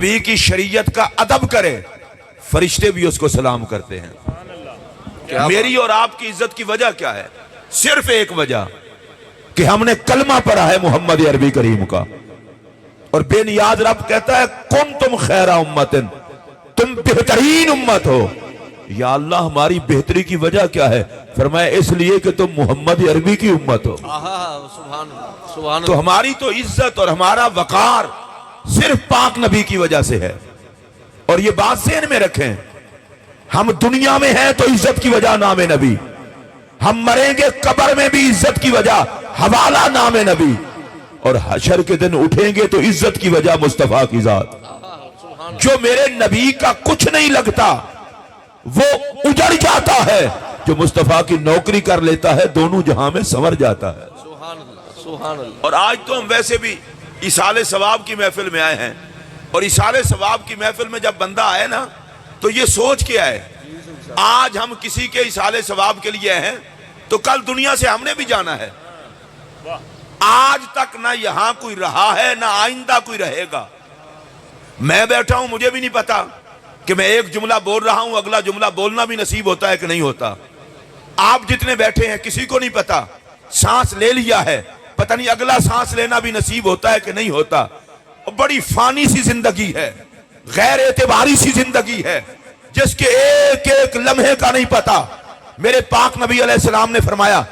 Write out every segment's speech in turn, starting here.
نبی کی شریعت کا ادب کرے، فرشتے بھی اس کو سلام کرتے ہیں۔ میری اور آپ کی عزت کی وجہ کیا ہے؟ صرف ایک وجہ کہ ہم نے کلمہ پڑھا ہے محمد عربی کریم کا، اور بے نیاز رب کہتا ہے کنتم خیر امت، تم بہترین امت ہو۔ یا اللہ ہماری بہتری کی وجہ کیا ہے؟ فرمایا اس لیے کہ تم محمد عربی کی امت ہو۔ تو ہماری تو عزت اور ہمارا وقار صرف پاک نبی کی وجہ سے ہے، اور یہ بات ذہن میں رکھیں، ہم دنیا میں ہیں تو عزت کی وجہ نام نبی، ہم مریں گے قبر میں بھی عزت کی وجہ حوالہ نام نبی، اور حشر کے دن اٹھیں گے تو عزت کی وجہ مصطفیٰ کی ذات۔ جو میرے نبی کا کچھ نہیں لگتا وہ اجڑ جاتا ہے، جو مصطفیٰ کی نوکری کر لیتا ہے دونوں جہاں میں سنور جاتا ہے۔ اور آج تو ہم ویسے بھی ایصال ثواب کی محفل میں آئے ہیں، اور ایصال ثواب کی محفل میں جب بندہ آئے نا تو یہ سوچ کے آئے آج ہم کسی کے ایصال ثواب کے لیے ہیں تو کل دنیا سے ہم نے بھی جانا ہے۔ آج تک نہ یہاں کوئی رہا ہے نہ آئندہ کوئی رہے گا۔ میں بیٹھا ہوں، مجھے بھی نہیں پتا کہ میں ایک جملہ بول رہا ہوں، اگلا جملہ بولنا بھی نصیب ہوتا ہے کہ نہیں ہوتا۔ آپ جتنے بیٹھے ہیں کسی کو نہیں پتا، سانس لے لیا ہے، پتہ نہیں اگلا سانس لینا بھی نصیب ہوتا ہے کہ نہیں ہوتا۔ بڑی فانی سی زندگی ہے، غیر اعتباری سی زندگی ہے، جس کے ایک ایک لمحے کا نہیں پتا۔ میرے پاک نبی علیہ السلام نے فرمایا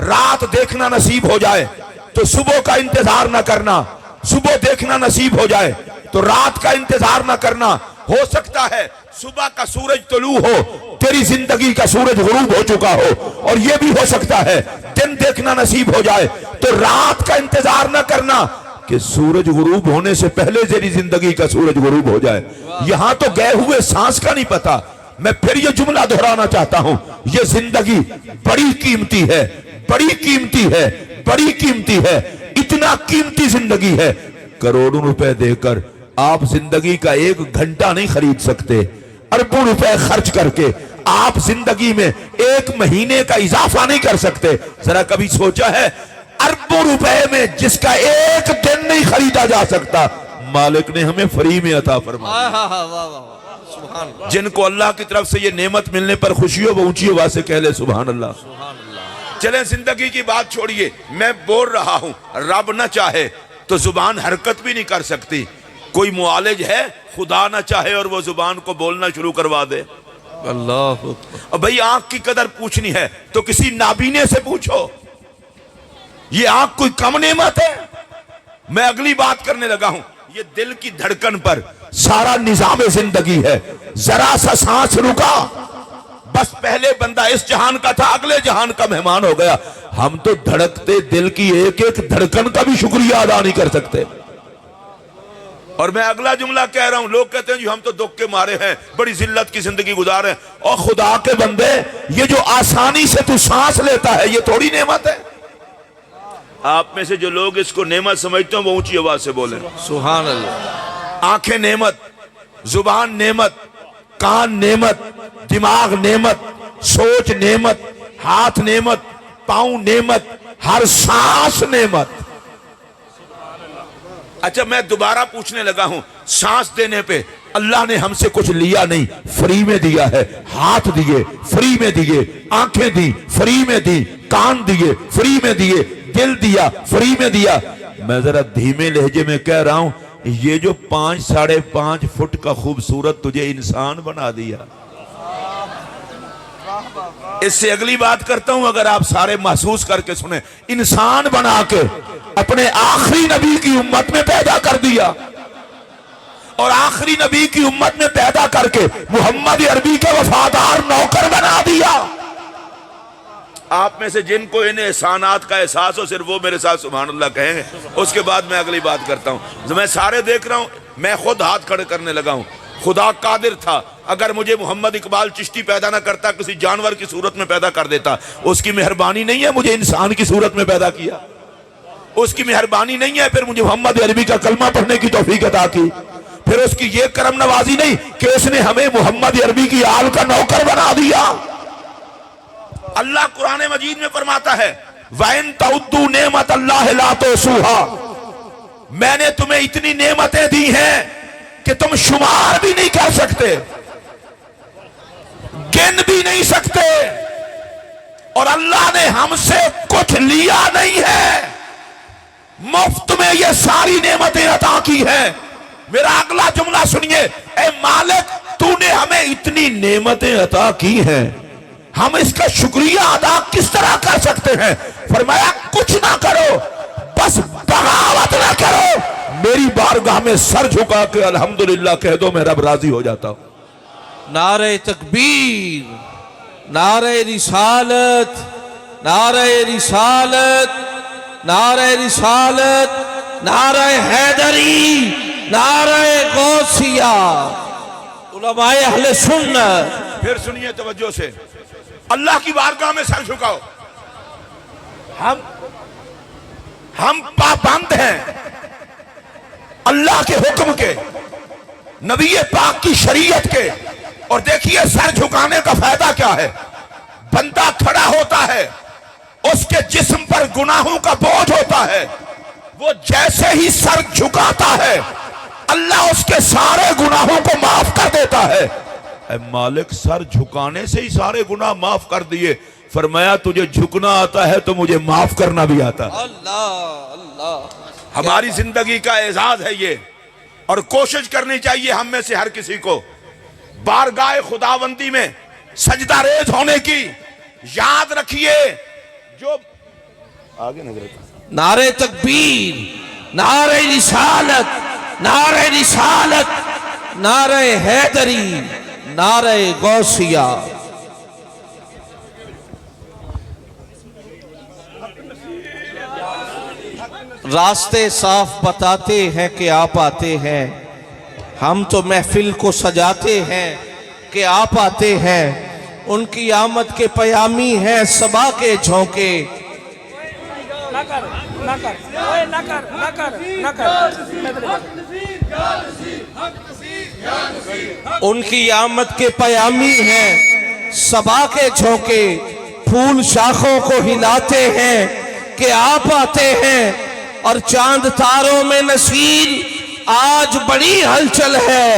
رات دیکھنا نصیب ہو جائے تو صبح کا انتظار نہ کرنا، صبح دیکھنا نصیب ہو جائے تو رات کا انتظار نہ کرنا۔ ہو سکتا ہے صبح کا سورج طلوع ہو، تیری زندگی کا سورج غروب ہو چکا ہو، اور یہ بھی ہو سکتا ہے دن دیکھنا نصیب ہو جائے تو رات کا انتظار نہ کرنا کہ سورج غروب ہونے سے پہلے تیری زندگی کا سورج غروب ہو جائے۔ یہاں تو گئے ہوئے سانس کا نہیں پتا۔ میں پھر یہ جملہ دہرانا چاہتا ہوں، یہ زندگی بڑی قیمتی ہے، بڑی قیمتی ہے، بڑی قیمتی ہے، اتنا قیمتی زندگی ہے، کروڑوں روپے دے کر آپ زندگی کا ایک گھنٹہ نہیں خرید سکتے۔ اربوں روپے خرچ کر کے آپ زندگی میں ایک مہینے کا اضافہ نہیں کر سکتے۔ ذرا کبھی سوچا ہے اربوں روپے میں جس کا ایک دن نہیں خریدا جا سکتا، مالک نے ہمیں فری میں عطا فرمایا۔ جن کو اللہ کی طرف سے یہ نعمت ملنے پر خوشی ہو وہ اونچی آواز سے کہہ لے سبحان اللہ۔ چلیں زندگی کی بات چھوڑیے، میں بول رہا ہوں رب نہ چاہے تو زبان حرکت بھی نہیں کر سکتی۔ کوئی معالج ہے خدا نہ چاہے اور وہ زبان کو بولنا شروع کروا دے؟ اللہ۔ اور بھئی آنکھ کی قدر پوچھنی ہے تو کسی نابینے سے پوچھو، یہ آنکھ کوئی کم نعمت ہے؟ میں اگلی بات کرنے لگا ہوں، یہ دل کی دھڑکن پر سارا نظام زندگی ہے۔ ذرا سا سانس رکا، بس پہلے بندہ اس جہان کا تھا اگلے جہان کا مہمان ہو گیا۔ ہم تو دھڑکتے دل کی ایک ایک دھڑکن کا بھی شکریہ ادا نہیں کر سکتے۔ اور میں اگلا جملہ کہہ رہا ہوں، لوگ کہتے ہیں جی ہم تو دکھ کے مارے ہیں، بڑی ذلت کی زندگی گزار ہیں۔ اور خدا کے بندے یہ جو آسانی سے تو سانس لیتا ہے یہ تھوڑی نعمت ہے؟ آپ میں سے جو لوگ اس کو نعمت سمجھتے ہیں وہ اونچی آواز سے بولیں سبحان اللہ۔ آنکھیں نعمت، زبان نعمت، کان نعمت، دماغ نعمت، سوچ نعمت، ہاتھ نعمت، پاؤں نعمت، ہر سانس نعمت۔ اچھا میں دوبارہ پوچھنے لگا ہوں، سانس دینے پہ اللہ نے ہم سے کچھ لیا نہیں، فری میں دیا ہے۔ ہاتھ دیے فری میں دیے، آنکھیں دی فری میں دی، کان دیے فری میں دیے، دل دیا فری میں دیا۔ میں ذرا دھیمے لہجے میں کہہ رہا ہوں، یہ جو 5.5 فٹ کا خوبصورت تجھے انسان بنا دیا۔ اس سے اگلی بات کرتا ہوں، اگر آپ سارے محسوس کر کے سنیں، انسان بنا کے اپنے آخری نبی کی امت میں پیدا کر دیا، اور آخری نبی کی امت میں پیدا کر کے محمد عربی کے وفادار نوکر بنا دیا۔ آپ میں سے جن کو ان احسانات کا احساس ہو صرف وہ میرے ساتھ سبحان اللہ کہیں گے، اس کے بعد میں اگلی بات کرتا ہوں۔ میں سارے دیکھ رہا ہوں، میں خود ہاتھ کھڑے کرنے لگا ہوں۔ خدا قادر تھا، اگر مجھے محمد اقبال چشتی پیدا نہ کرتا کسی جانور کی صورت میں پیدا کر دیتا۔ اس کی مہربانی نہیں ہے مجھے انسان کی صورت میں پیدا کیا، اس کی مہربانی نہیں ہے پھر مجھے محمد عربی کا کلمہ پڑھنے کی توفیق عطا کی، پھر اس کی یہ کرم نوازی نہیں کہ اس نے ہمیں محمد عربی کی آل کا نوکر بنا دیا۔ اللہ قرآن مجید میں فرماتا ہے وَإِن تَعُدُّوا نِعْمَتَ اللَّهِ لَا تُحْصُوهَا، میں نے تمہیں اتنی نعمتیں دی ہیں کہ کہ تم شمار بھی نہیں کر سکتے، گن بھی نہیں سکتے، اور اللہ نے ہم سے کچھ لیا نہیں ہے، مفت میں یہ ساری نعمتیں عطا کی ہیں۔ میرا اگلا جملہ سنیے، اے مالک تو نے ہمیں اتنی نعمتیں عطا کی ہیں، ہم اس کا شکریہ ادا کس طرح کر سکتے ہیں؟ فرمایا کچھ نہ کرو، بس بغاوت نہ کرو، میری بارگاہ میں سر جھکا کے الحمدللہ کہہ دو، میں رب راضی ہو جاتا ہوں۔ نعرہ تکبیر، نعرہ رسالت، نعرہ رسالت، نعرہ رسالت، نعرہ حیدری، نعرہ غوثیہ، علماء اہل سنت۔ پھر سنیے توجہ سے، اللہ کی بارگاہ میں سر جھکاؤ۔ ہم پابند ہیں اللہ کے حکم کے، نبی پاک کی شریعت کے، اور دیکھیے سر جھکانے کا فائدہ کیا ہے۔ بندہ کھڑا ہوتا ہے، اس کے جسم پر گناہوں کا بوجھ ہوتا ہے، وہ جیسے ہی سر جھکاتا ہے اللہ اس کے سارے گناہوں کو معاف کر دیتا ہے۔ اے مالک سر جھکانے سے ہی سارے گناہ معاف کر دیے، فرمایا تجھے جھکنا آتا ہے تو مجھے معاف کرنا بھی آتا ہے۔ اللہ اللہ، ہماری زندگی کا اعزاز ہے یہ، اور کوشش کرنی چاہیے ہم میں سے ہر کسی کو بارگاہ خداوندی میں سجدہ ریز ہونے کی۔ یاد رکھیے جو آگے نظر نعرہ تکبیر، نعرہ رسالت، نعرہ رسالت، نعرہ حیدری، نعرہ غوثیہ۔ راستے صاف بتاتے ہیں کہ آپ آتے ہیں، ہم تو محفل کو سجاتے ہیں کہ آپ آتے ہیں، ان کی آمد کے پیامی ہیں صبا کے جھونکے۔ ان کی آمد کے پیامی ہیں صبا کے جھونکے، پھول شاخوں کو ہلاتے ہیں کہ آپ آتے ہیں، اور چاند تاروں میں نصیر آج بڑی ہلچل ہے،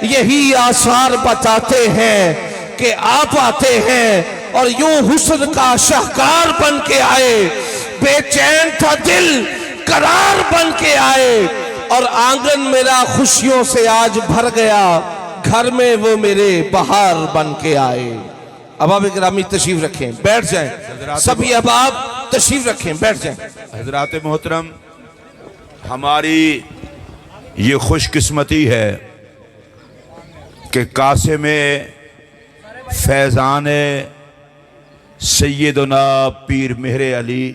یہی آثار بتاتے ہیں کہ آپ آتے ہیں، اور یوں حسن کا شاہکار بن کے آئے، بے چین تھا دل قرار بن کے آئے، اور آنگن میرا خوشیوں سے آج بھر گیا، گھر میں وہ میرے بہار بن کے آئے۔ احباب گرامی تشریف رکھیں، بیٹھ جائیں، سبھی احباب تشریف رکھیں، بیٹھ جائیں۔ حضرات محترم، ہماری یہ خوش قسمتی ہے کہ قاسم فیضان سیدنا پیر مہر علی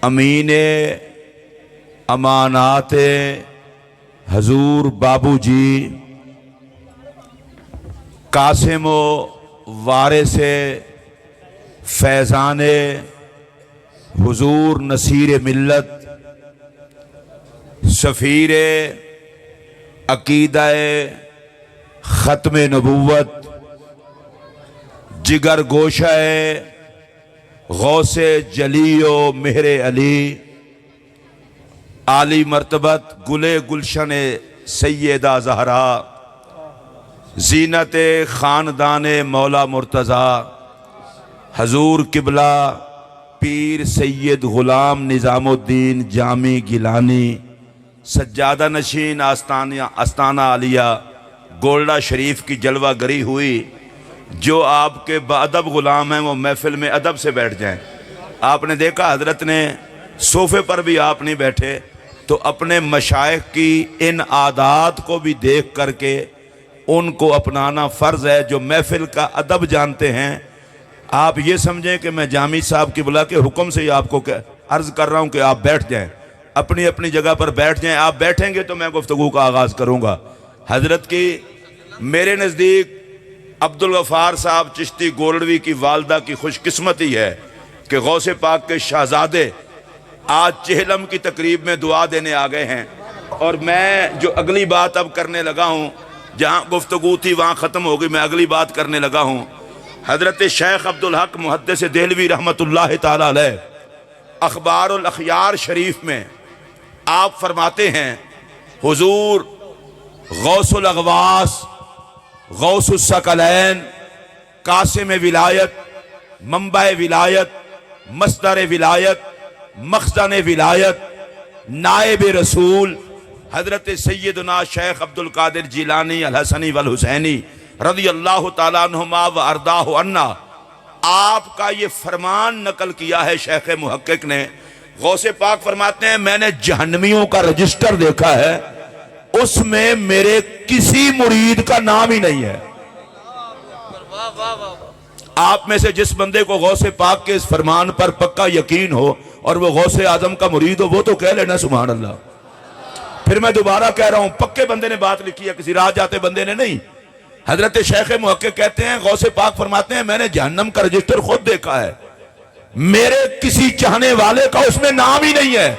امین امانات حضور بابو جی قاسم و وارث فیضان حضور نصیر ملت سفیر عقیدہ ختم نبوت جگر گوشہ غوث جلی و مہر علی عالی مرتبت گلے گلشن سیدہ زہرا زینت خاندان مولا مرتضی حضور قبلہ پیر سید غلام نظام الدین جامی گیلانی سجادہ نشین آستانہ عالیہ گولڈا شریف کی جلوہ گری ہوئی، جو آپ کے باادب غلام ہیں وہ محفل میں ادب سے بیٹھ جائیں۔ آپ نے دیکھا حضرت نے صوفے پر بھی آپ نہیں بیٹھے، تو اپنے مشائخ کی ان عادات کو بھی دیکھ کر کے ان کو اپنانا فرض ہے، جو محفل کا ادب جانتے ہیں۔ آپ یہ سمجھیں کہ میں جامی صاحب کی بلا کے حکم سے ہی آپ کو عرض کر رہا ہوں کہ آپ بیٹھ جائیں، اپنی اپنی جگہ پر بیٹھ جائیں۔ آپ بیٹھیں گے تو میں گفتگو کا آغاز کروں گا۔ حضرت کی میرے نزدیک عبدالغفار صاحب چشتی گولڈوی کی والدہ کی خوش قسمتی ہے کہ غوث پاک کے شہزادے آج چہلم کی تقریب میں دعا دینے آ گئے ہیں، اور میں جو اگلی بات اب کرنے لگا ہوں، جہاں گفتگو تھی وہاں ختم ہو گئی، میں اگلی بات کرنے لگا ہوں۔ حضرت شیخ عبدالحق محدث دہلوی رحمت اللہ تعالی علیہ اخبار الاخیار شریف میں آپ فرماتے ہیں، حضور غوث الاغواس، غوث الثقلین، قاسم ولایت، منبع ولایت، مصدر ولایت، مخزن ولایت، نائب رسول حضرت سیدنا شیخ عبد القادر جیلانی الحسنی والحسینی رضی اللہ تعالیٰ عنہما و ارداہ عنا، آپ کا یہ فرمان نقل کیا ہے شیخ محقق نے۔ غوث پاک فرماتے ہیں میں نے جہنمیوں کا رجسٹر دیکھا ہے، اس میں میرے کسی مرید کا نام ہی نہیں ہے۔ آپ میں سے جس بندے کو غوث پاک کے اس فرمان پر پکا یقین ہو اور وہ غوث اعظم کا مرید ہو، وہ تو کہہ لینا سبحان اللہ۔ پھر میں دوبارہ کہہ رہا ہوں، پکے بندے نے بات لکھی ہے، کسی راہ جاتے بندے نے نہیں۔ حضرت شیخ محقق کہتے ہیں غوث پاک فرماتے ہیں میں نے جہنم کا رجسٹر خود دیکھا ہے، میرے کسی چاہنے والے کا اس میں نام ہی نہیں ہے،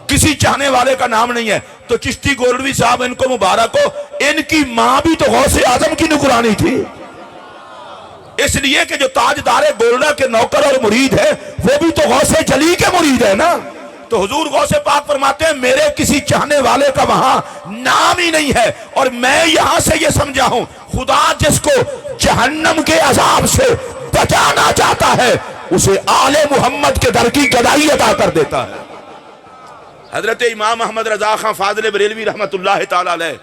کسی چاہنے والے کا نام نہیں ہے۔ تو چشتی گولڈوی صاحب ان کو مبارک ہو، ان کی ماں بھی تو غوث اعظم کی نگرانی تھی، اس لیے کہ جو تاجدار گولڈا کے نوکر اور مرید ہے وہ بھی تو غوث جلی کے مرید ہے نا۔ تو حضور غوث پاک فرماتے ہیں میرے کسی چاہنے والے کا وہاں نام ہی نہیں ہے، اور میں یہاں سے یہ سمجھا ہوں خدا جس کو جہنم کے عذاب سے بچانا چاہتا ہے اسے آل محمد کے در کی گدائی عطا کر دیتا ہے۔ حضرت امام احمد رضا خان فاضل بریلوی رحمت اللہ تعالی علیہ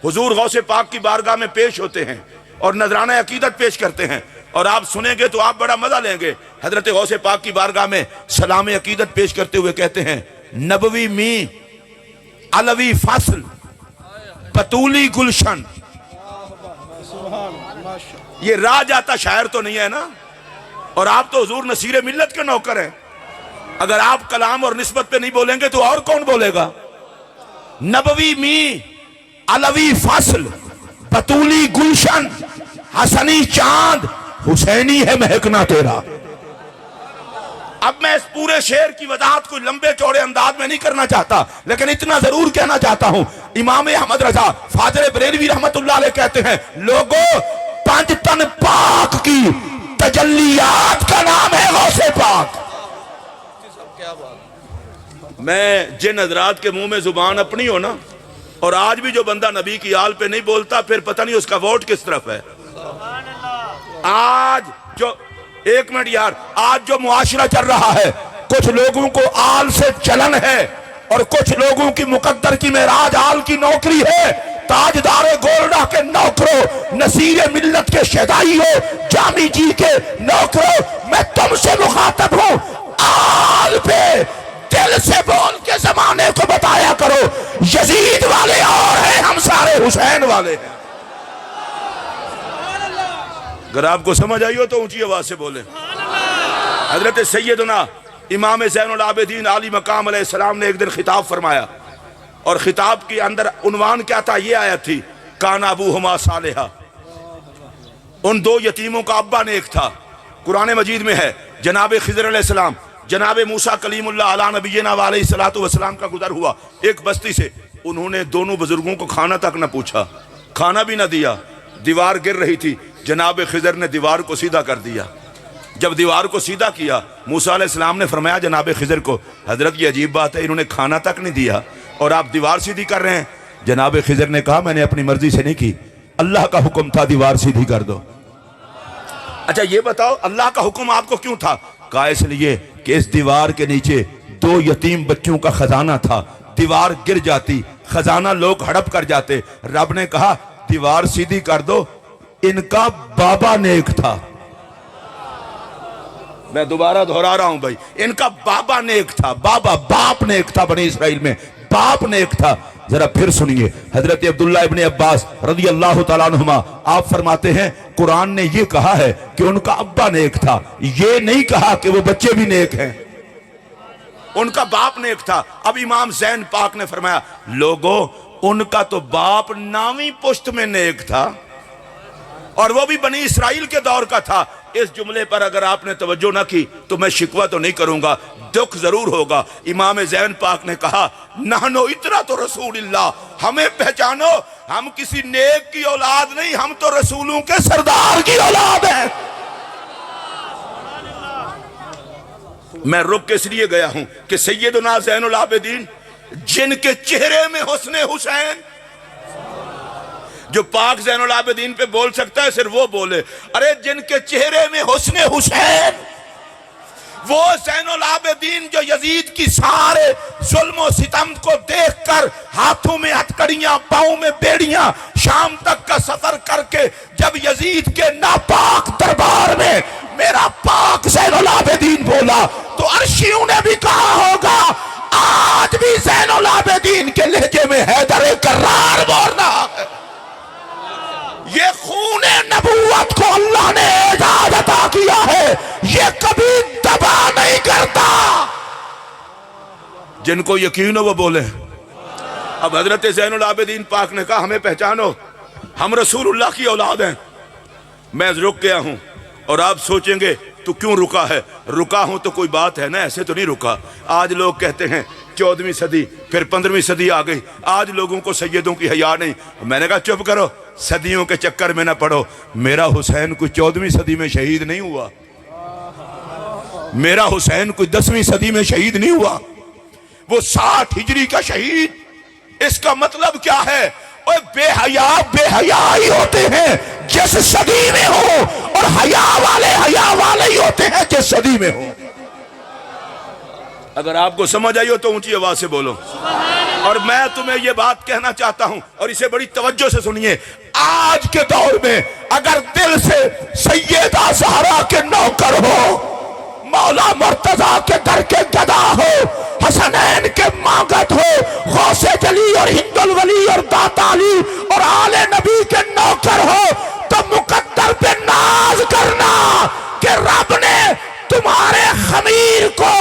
حضور غوث پاک کی بارگاہ میں پیش ہوتے ہیں اور نذرانہ عقیدت پیش کرتے ہیں، اور آپ سنیں گے تو آپ بڑا مزہ لیں گے۔ حضرت غوث پاک کی بارگاہ میں سلام عقیدت پیش کرتے ہوئے کہتے ہیں نبوی می علوی فصل بطولی گلشن۔ یہ راہ جاتا شاعر تو نہیں ہے نا، اور آپ تو حضور نصیر ملت کے نوکر ہیں، اگر آپ کلام اور نسبت پہ نہیں بولیں گے تو اور کون بولے گا؟ نبوی می علوی فصل بطولی گلشن، حسنی چاند حسینی ہے مہکنا تیرا۔ اب میں اس پورے شعر کی وضاحت کوئی لمبے چوڑے انداز میں نہیں کرنا چاہتا، لیکن اتنا ضرور کہنا چاہتا ہوں امام احمد رضا فاضل بریلوی رحمت اللہ علیہ کہتے ہیں لوگوں پانچ تن پاک کی تجلیات کا نام ہے غوث پاک۔ میں جن حضرات کے منہ میں زبان اپنی ہو نا، اور آج بھی جو بندہ نبی کی آل پہ نہیں بولتا پھر پتہ نہیں اس کا ووٹ کس طرف ہے۔ آج جو ایک منٹ یار، آج جو معاشرہ چل رہا ہے، کچھ لوگوں کو آل سے چلن ہے اور کچھ لوگوں کی مقدر کی معراج آل کی نوکری ہے۔ تاجدار گولڈا کے نوکروں، نصیر ملت کے شہدائیوں، جامی جی کے نوکروں، میں تم سے مخاطب ہوں، آل پہ دل سے بول کے زمانے کو بتایا کرو یزید والے اور ہیں، ہم سارے حسین والے ہیں۔ اگر آپ کو سمجھ آئی ہو تو اونچی آواز سے بولیں۔ حضرت سیدنا امام زین العابدین عالی مقام علیہ السلام نے ایک دن خطاب فرمایا، اور خطاب کے اندر عنوان کیا تھا؟ یہ آیت تھی کان ابوہما صالحا، ان دو یتیموں کا ابا نیک تھا۔ قرآن مجید میں ہے جناب خضر علیہ السلام جناب موسیٰ کلیم اللہ علیہ نبینا علیہ السلام کا گزر ہوا ایک بستی سے، انہوں نے دونوں بزرگوں کو کھانا تک نہ پوچھا، کھانا بھی نہ دیا، دیوار گر رہی تھی، جناب خضر نے دیوار کو سیدھا کر دیا۔ جب دیوار کو سیدھا کیا موسیٰ علیہ السلام نے فرمایا جناب خضر کو حضرت یہ عجیب بات ہے، انہوں نے کھانا تک نہیں دیا اور آپ دیوار سیدھی کر رہے ہیں۔ جناب خضر نے کہا میں نے اپنی مرضی سے نہیں کی، اللہ کا حکم تھا دیوار سیدھی کر دو۔ اچھا یہ بتاؤ اللہ کا حکم آپ کو کیوں تھا؟ کہا اس لیے کہ اس دیوار کے نیچے دو یتیم بچوں کا خزانہ تھا، دیوار گر جاتی خزانہ لوگ ہڑپ کر جاتے، رب نے کہا دیوار سیدھی کر دو، ان کا بابا نیک تھا۔ میں دوبارہ دہرا رہا ہوں بھائی، ان کا بابا نیک تھا، بابا باپ نیک تھا، بنی اسرائیل میں باپ نیک تھا۔ ذرا پھر سنیے حضرت عبداللہ ابن عباس رضی اللہ تعالیٰ عنہما آپ فرماتے ہیں قرآن نے یہ کہا ہے کہ ان کا ابا نیک تھا، یہ نہیں کہا کہ وہ بچے بھی نیک ہیں، ان کا باپ نیک تھا۔ اب امام زین پاک نے فرمایا لوگوں ان کا تو باپ نامی پشت میں نیک تھا، اور وہ بھی بنی اسرائیل کے دور کا تھا۔ اس جملے پر اگر آپ نے توجہ نہ کی تو میں شکوہ تو نہیں کروں گا، دکھ ضرور ہوگا۔ امام زین پاک نے کہا نحنو اطرۃ رسول اللہ، ہمیں پہچانو، ہم کسی نیک کی اولاد نہیں، ہم تو رسولوں کے سردار کی اولاد ہیں۔ میں رک کے اس لیے گیا ہوں کہ سیدنا زین العابدین جن کے چہرے میں حسن حسین جو پاک زین العابدین پہ بول سکتا ہے صرف وہ بولے. ارے جن کے چہرے میں حسن حسین، وہ زین العابدین جو یزید کی سارے ظلم و ستم کو دیکھ کر ہاتھوں میں ہتھکڑیاں پاؤں میں بیڑیاں شام تک کا سفر کر کے جب یزید کے ناپاک دربار میں میرا پاک زین العابدین بولا تو عرشیوں نے بھی کہا ہوگا آج بھی زین العابدین کے لہجے میں حیدر کرار بولنا ہے. یہ خون نبوت کو اللہ نے اعزاز عطا کیا ہے، یہ کبھی تباہ نہیں کرتا. جن کو یقین ہو وہ بولے. اب حضرت زین العابدین پاک نے کہا ہمیں پہچانو، ہم رسول اللہ کی اولاد ہیں. میں رک گیا ہوں اور آپ سوچیں گے تو کیوں رکا ہے؟ رکا ہوں تو کوئی بات ہے نا، ایسے تو نہیں رکا. آج لوگ کہتے ہیں 14ویں صدی پھر 15ویں صدی آ گئی، آج لوگوں کو سیدوں کی حیا نہیں. میں نے کہا چپ کرو، صدیوں کے چکر میں نہ پڑو. میرا حسین کوئی 14ویں صدی میں شہید نہیں ہوا، میرا حسین کوئی 10ویں صدی میں شہید نہیں ہوا، وہ 60 ہجری کا شہید. اس کا مطلب کیا ہے؟ اور بے حیا ہی ہوتے ہیں جس صدی میں ہو، اور حیا والے ہی ہوتے ہیں جس صدی میں ہو. اگر آپ کو سمجھ آئی ہو تو اونچی آواز سے بولو. اور میں تمہیں یہ بات کہنا چاہتا ہوں اور اسے بڑی توجہ سے سنیے. آج کے دور میں اگر دل سے سیدہ زہرا کے نوکر ہو، مولا مرتضیٰ کے در کے گدا ہو، حسنین کے مانگت ہو، غوث جلی اور ہند الولی اور داتا علی اور آل نبی کے نوکر ہو، تو مقدر پہ ناز کرنا کہ رب نے تمہارے خمیر کو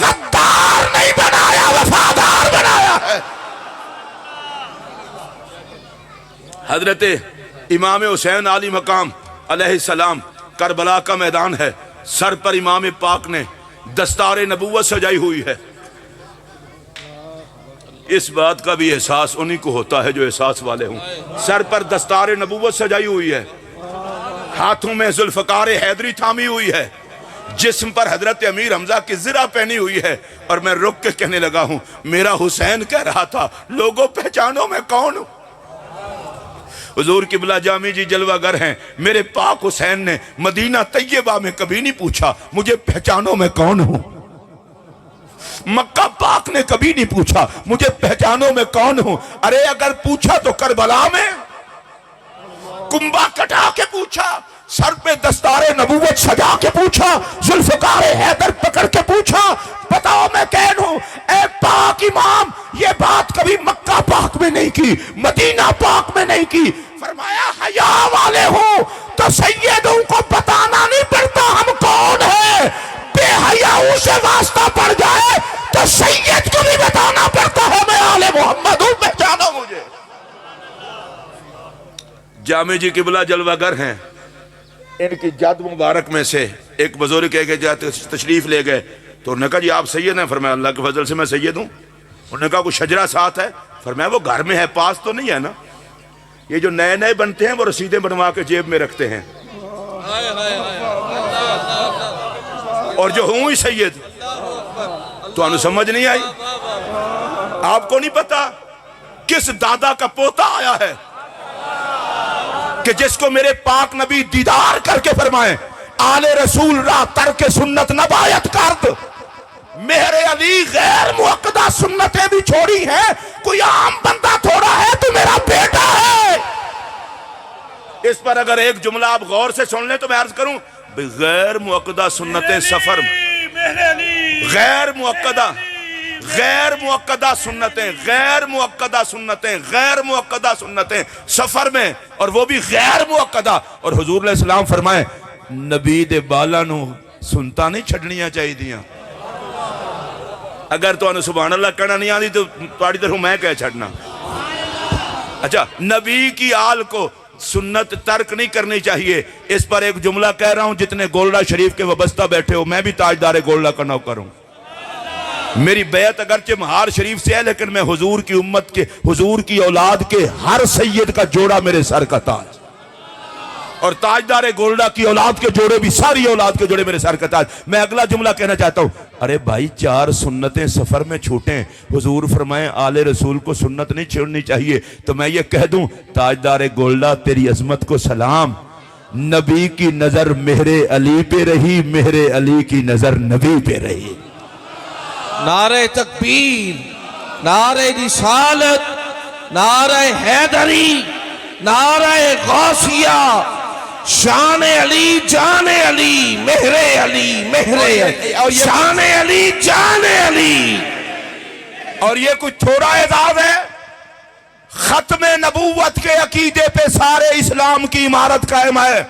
غدار نہیں بنایا، وفادار بنایا ہے. حضرت امام حسین علی مقام علیہ السلام، کربلا کا میدان ہے، سر پر امام پاک نے دستار نبوت سجائی ہوئی ہے. اس بات کا بھی احساس انہی کو ہوتا ہے جو احساس والے ہوں. سر پر دستار نبوت سجائی ہوئی ہے، ہاتھوں میں ذوالفقار حیدری تھامی ہوئی ہے، جسم پر حضرت امیر حمزہ کی زرہ پہنی ہوئی ہے. اور میں رک کے کہنے لگا ہوں میرا حسین کہہ رہا تھا لوگوں پہچانو میں کون ہوں. حضور قبلہ جامی جی جلوہ گر ہیں. میرے پاک حسین نے مدینہ طیبہ میں کبھی نہیں پوچھا مجھے پہچانو میں کون ہوں. مکہ پاک نے کبھی نہیں پوچھا مجھے پہچانو میں کون ہوں. ارے اگر پوچھا تو کربلا میں کنبہ کٹا کے پوچھا، سر پہ دستار نبوت سجا کے پوچھا، ذوالفقار حیدر پکڑ کے پوچھا بتاؤ میں کون ہوں. اے پاک امام، یہ بات کبھی مکہ پاک میں نہیں کی، مدینہ پاک میں نہیں کی. فرمایا حیا والے ہوں تو سیدوں کو بتانا نہیں پڑتا ہم کون ہیں. بے حیاؤں سے واسطہ پڑ جائے تو سید کو بھی بتانا پڑتا ہے میں آل محمد ہوں، پہچانو مجھے. جامع جی قبلہ جلوہ گر ہیں. ان کی جد مبارک میں سے ایک بزرگ کہہ کے جاتے تشریف لے گئے تو انہوں نے کہا جی آپ سید ہیں؟ فرمایا اللہ کے فضل سے میں سید ہوں. انہوں نے کہا کوئی شجرہ ساتھ ہے؟ فرمایا وہ گھر میں ہے، پاس تو نہیں ہے نا. یہ جو نئے نئے بنتے ہیں وہ رسیدیں بنوا کے جیب میں رکھتے ہیں، اور جو ہوں ہی سید. تو انہوں سمجھ نہیں آئی؟ آپ کو نہیں پتا کس دادا کا پوتا آیا ہے کہ جس کو میرے پاک نبی دیدار کر کے فرمائے آل رسول راہ ترک سنت نہ بایت کرد. میرے علی غیر مؤکدہ سنتیں بھی چھوڑی ہیں، کوئی عام بندہ تھوڑا ہے تو میرا بیٹا ہے. اس پر اگر ایک جملہ آپ غور سے سن لیں تو میں عرض کروں غیر مؤکدہ سنتیں سفر میں، غیر مؤکدہ سنتیں، غیر مؤکدہ سنتیں سفر میں، اور وہ بھی غیر مؤکدہ. اور حضور علیہ السلام فرمائے نبی دے بالا نو سنتا نہیں چھڑنیاں چاہی دیاں. اگر تو انہوں سبحان اللہ کہنا نہیں آدھی تو تھوڑی طرح میں کہہ چھڑنا. اچھا، نبی کی آل کو سنت ترک نہیں کرنی چاہیے. اس پر ایک جملہ کہہ رہا ہوں، جتنے گولڈا شریف کے وابستہ بیٹھے ہو، میں بھی تاجدار گولڈا کا نوکر ہوں. میری بیعت اگرچہ مہار شریف سے ہے لیکن میں حضور کی امت کے، حضور کی اولاد کے ہر سید کا جوڑا میرے سر کا تاج، اور تاجدار گولڈا کی اولاد کے جوڑے بھی ساری اولاد کے جوڑے میرے سر کا تاج. میں اگلا جملہ کہنا چاہتا ہوں، ارے بھائی 4 سنتیں سفر میں چھوٹیں، حضور فرمائیں آل رسول کو سنت نہیں چھوڑنی چاہیے، تو میں یہ کہہ دوں تاجدار گولڈا تیری عظمت کو سلام، نبی کی نظر مہر علی پہ رہی، مہر علی کی نظر نبی پہ رہی۔ نعرہ تکبیر، نعرہ رسالت، نعرہ حیدری، نعرہ غوثیہ، شان علی جان علی، مہر علی مہر علی، شان علی جان علی۔ اور یہ کچھ تھوڑا اعزاز ہے؟ ختم نبوت کے عقیدے پہ سارے اسلام کی عمارت قائم ہے۔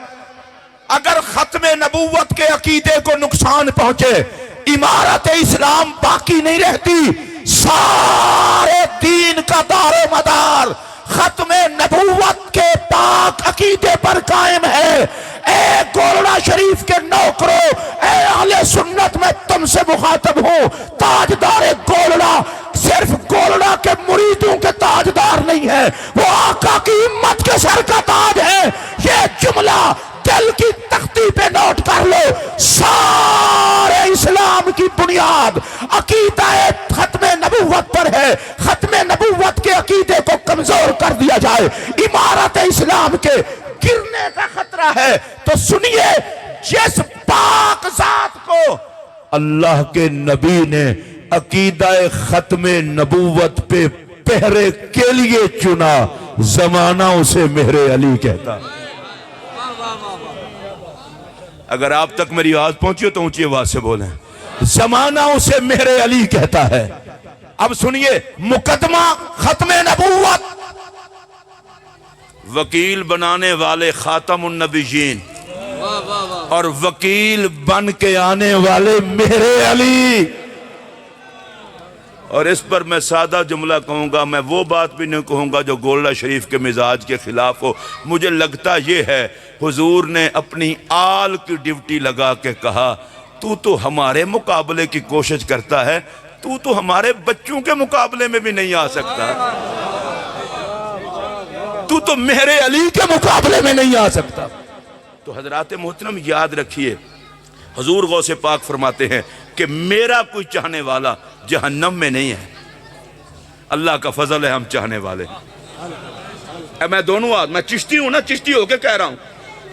اگر ختم نبوت کے عقیدے کو نقصان پہنچے عمارت اسلام باقی نہیں رہتی، سارے دین کا دار و مدار ختم نبوت کے پاک عقیدے پر قائم ہے۔ اے گولڑا شریف کے نوکرو، اے اہل سنت، میں تم سے مخاطب ہوں، تاجدار گولڑا صرف گولڑا کے مریدوں کے تاجدار نہیں ہے، وہ آقا کی امت کے سر کا تاج ہے۔ یہ جملہ دل کی تختی پہ نوٹ کر لو، سارے اسلام کی بنیاد عقیدہ ختم نبوت پر ہے۔ ختم نبوت کے عقیدے کو کمزور کر دیا جائے، عمارت اسلام کے گرنے کا خطرہ ہے۔ تو سنیے، جس پاک ذات کو اللہ کے نبی نے عقیدہ ختم نبوت پہ پہرے کے لیے چنا، زمانہ اسے مہر علی کہتا۔ اگر آپ تک میری آواز پہنچی ہو تو اونچی آواز سے بولیں، زمانہ اسے مہر علی کہتا ہے۔ اب سنیے، مقدمہ ختم نبوت، وکیل بنانے والے خاتم النبیین اور وکیل بن کے آنے والے مہر علی۔ اور اس پر میں سادہ جملہ کہوں گا، میں وہ بات بھی نہیں کہوں گا جو گولڑا شریف کے مزاج کے خلاف ہو۔ مجھے لگتا یہ ہے حضور نے اپنی آل کی ڈیوٹی لگا کے کہا، تو ہمارے مقابلے کی کوشش کرتا ہے، تو ہمارے بچوں کے مقابلے میں بھی نہیں آ سکتا، تو مہر علی کے مقابلے میں نہیں آ سکتا۔ تو حضرات محترم یاد رکھیے، حضور غوث پاک فرماتے ہیں کہ میرا کوئی چاہنے والا جہنم میں نہیں ہے، اللہ کا فضل ہے ہم چاہنے والے۔ میں دونوں میں چشتی ہوں نا، چشتی ہو کے کہہ رہا ہوں،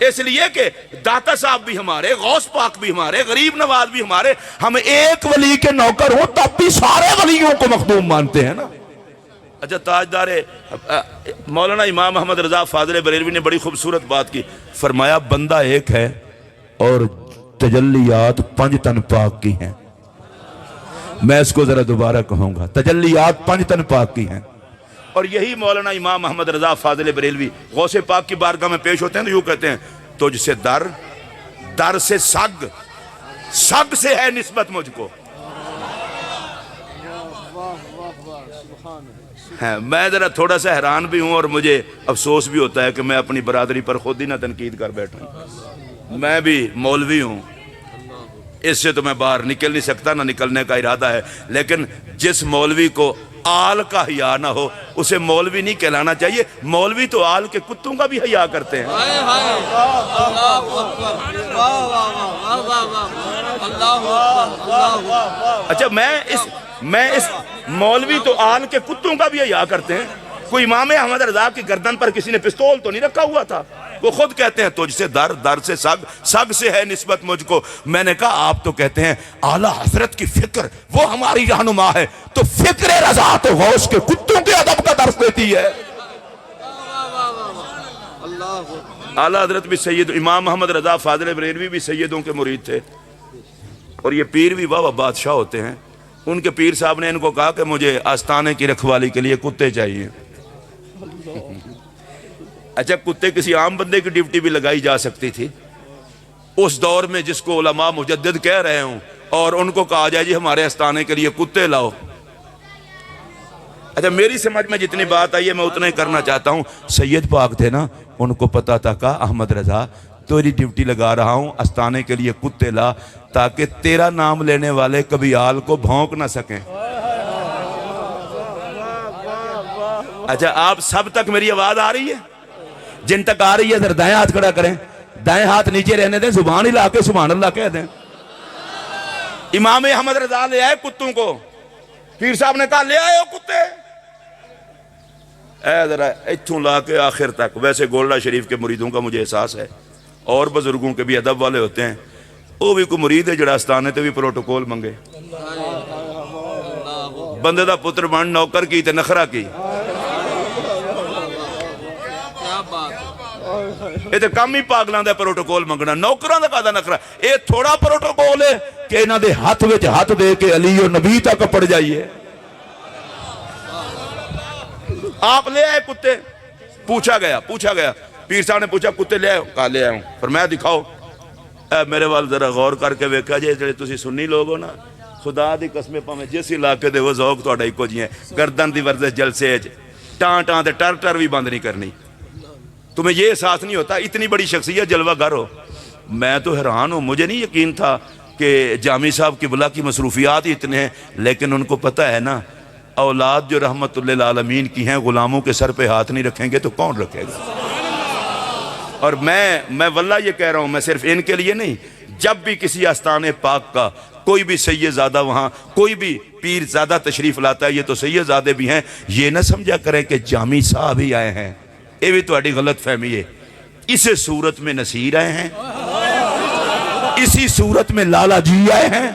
اس لیے کہ داتا صاحب بھی ہمارے، غوث پاک بھی ہمارے، غریب نواز بھی ہمارے، ہم ایک ولی کے نوکر ہوں تب بھی سارے ولیوں کو مخدوم مانتے ہیں نا۔ اچھا، تاجدار مولانا امام محمد رضا فاضل بریلوی نے بڑی خوبصورت بات کی، فرمایا بندہ ایک ہے اور تجلیات 5 تن پاک کی ہیں۔ میں اس کو ذرا دوبارہ کہوں گا، تجلیات 5 تن پاک کی ہیں۔ اور یہی مولانا امام محمد رضا فاضل بریلوی غوث پاک کی بارگاہ میں پیش ہوتے ہیں تو یوں کہتے ہیں، تجھ سے در، در سے سگ، سگ سے ہے نسبت مجھ کو۔ میں ذرا تھوڑا سا حیران بھی ہوں اور مجھے افسوس بھی ہوتا ہے کہ میں اپنی برادری پر خود ہی نہ تنقید کر بیٹھوں۔ میں بھی مولوی ہوں، اس سے تو میں باہر نکل نہیں سکتا، نہ نکلنے کا ارادہ ہے، لیکن جس مولوی کو آل کا حیا نہ ہو اسے مولوی نہیں کہلانا چاہیے۔ مولوی تو آل کے کتوں کا بھی حیا کرتے ہیں۔ اچھا، میں اس مولوی تو آل کے کتوں کا بھی حیا کرتے ہیں۔ کوئی امام احمد رضا کی گردن پر کسی نے پستول تو نہیں رکھا ہوا تھا، وہ خود کہتے ہیں تجھ سے در، در سے سگ، سگ سے ہے نسبت مجھ کو۔ میں نے کہا آپ تو کہتے ہیں اعلیٰ حضرت کی فکر وہ ہماری رہنما ہے، تو فکر رضا تو غوث کے کتوں کے ادب کا درس دیتی ہے۔ اعلیٰ حضرت بھی سید، امام محمد رضا فاضل بریلوی بھی سیدوں کے مرید تھے، اور یہ پیر بھی واہ بادشاہ ہوتے ہیں۔ ان کے پیر صاحب نے ان کو کہا کہ مجھے آستانے کی رکھوالی کے لیے کتے چاہیے۔ اچھا، کتے کسی عام بندے کی ڈیوٹی بھی لگائی جا سکتی تھی اس دور میں جس کو علماء مجدد کہہ رہے ہوں، اور ان کو کہا جائے جی ہمارے آستانے کے لیے کتے لاؤ۔ اچھا، میری سمجھ میں جتنی بات آئی ہے میں اتنا ہی کرنا چاہتا ہوں۔ سید پاک تھے نا، ان کو پتا تھا کہ احمد رضا تیری ڈیوٹی لگا رہا ہوں، آستانے کے لیے کتے لا، تاکہ تیرا نام لینے والے کبھی آل کو بھونک نہ سکیں۔ اچھا، آپ سب تک میری آواز آ رہی ہے؟ جن تک آ رہی ہے ذرا دائیں ہاتھ کھڑا کریں، دائیں ہاتھ نیچے رہنے دیں، زبان ہلا کے سبحان اللہ کہہ دیں۔ امام احمد رضا لے آئے کتوں کو، پیر صاحب نے کہا لے آئے ہو کتے، اے ذرا اتھوں لا کے آخر تک۔ ویسے گولڈا شریف کے مریدوں کا مجھے احساس ہے، اور بزرگوں کے بھی ادب والے ہوتے ہیں، وہ بھی کوئی مرید ہے جڑا استانے تے بھی پروٹوکول منگے، بندے دا پتر بن نوکر کی تے نخرہ کی، یہ تے کم ہی پاگلان دے پروٹوکول منگنا، نوکران دا کہا نخرہ، یہ تھوڑا پروٹوکول ہے کہ انہاں دے ہاتھ وچ ہاتھ دے کے علی و نبی تک پڑ جائیے۔ آپ لے آئے کتے، پوچھا گیا پیر صاحب نے پوچھا کتے لے آئے، کہا لے آئے ہوں، فرمایا دکھاؤ۔ اے میرے وال ذرا غور کر کے ویکھا جے جڑے تسی سنی لوگ ہو نا، خدا دی قسمیں پاویں جس علاقے دے وہ ذوق تہاڈا اکو جی ہے، گردن دی ورزش جلسے ٹان ٹان تے ٹر ٹر بھی بند نہیں کرنی، تمہیں یہ احساس نہیں ہوتا اتنی بڑی شخصیت جلوہ گر ہو۔ میں تو حیران ہوں، مجھے نہیں یقین تھا کہ جامی صاحب قبلہ کی مصروفیات ہی اتنے ہیں، لیکن ان کو پتہ ہے نا اولاد جو رحمت للعالمین کی ہیں، غلاموں کے سر پہ ہاتھ نہیں رکھیں گے تو کون رکھے گا؟ اور میں واللہ یہ کہہ رہا ہوں، میں صرف ان کے لیے نہیں، جب بھی کسی آستان پاک کا کوئی بھی سید زادہ وہاں کوئی بھی پیر زادہ تشریف لاتا ہے، یہ تو سید زادے بھی ہیں، یہ نہ سمجھا کریں کہ جامی صاحب ہی آئے ہیں، یہ بھی تہاڈی غلط فہمی ہے۔ اسی صورت میں نصیر آئے ہیں، اسی صورت میں لالا جی آئے ہیں،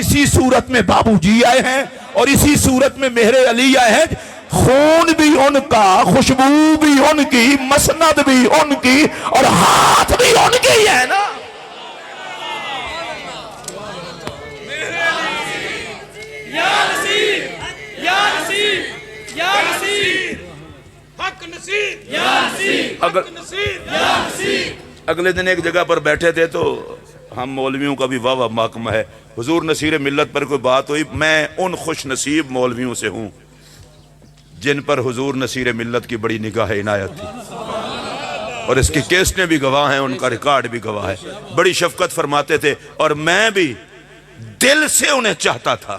اسی صورت میں بابو جی آئے ہیں، اور اسی صورت میں مہر علی آئے ہیں۔ خون بھی ان کا، خوشبو بھی ان کی، مسند بھی ان کی، اور ہاتھ بھی ان کی ہے نا۔ یا نصیر یا نصیر یا نصیر حق نصیر یا نصیر حق نصیر یا نصیر۔ اگلے دن ایک جگہ پر بیٹھے تھے تو ہم مولویوں کا بھی واہ واہ محکمہ ہے، حضور نصیر ملت پر کوئی بات ہوئی، میں ان خوش نصیب مولویوں سے ہوں جن پر حضور نصیر ملت کی بڑی نگاہ عنایت تھی، اور اس کی کیسٹیں بھی گواہ ہیں، ان کا ریکارڈ بھی گواہ ہے، بڑی شفقت فرماتے تھے، اور میں بھی دل سے انہیں چاہتا تھا۔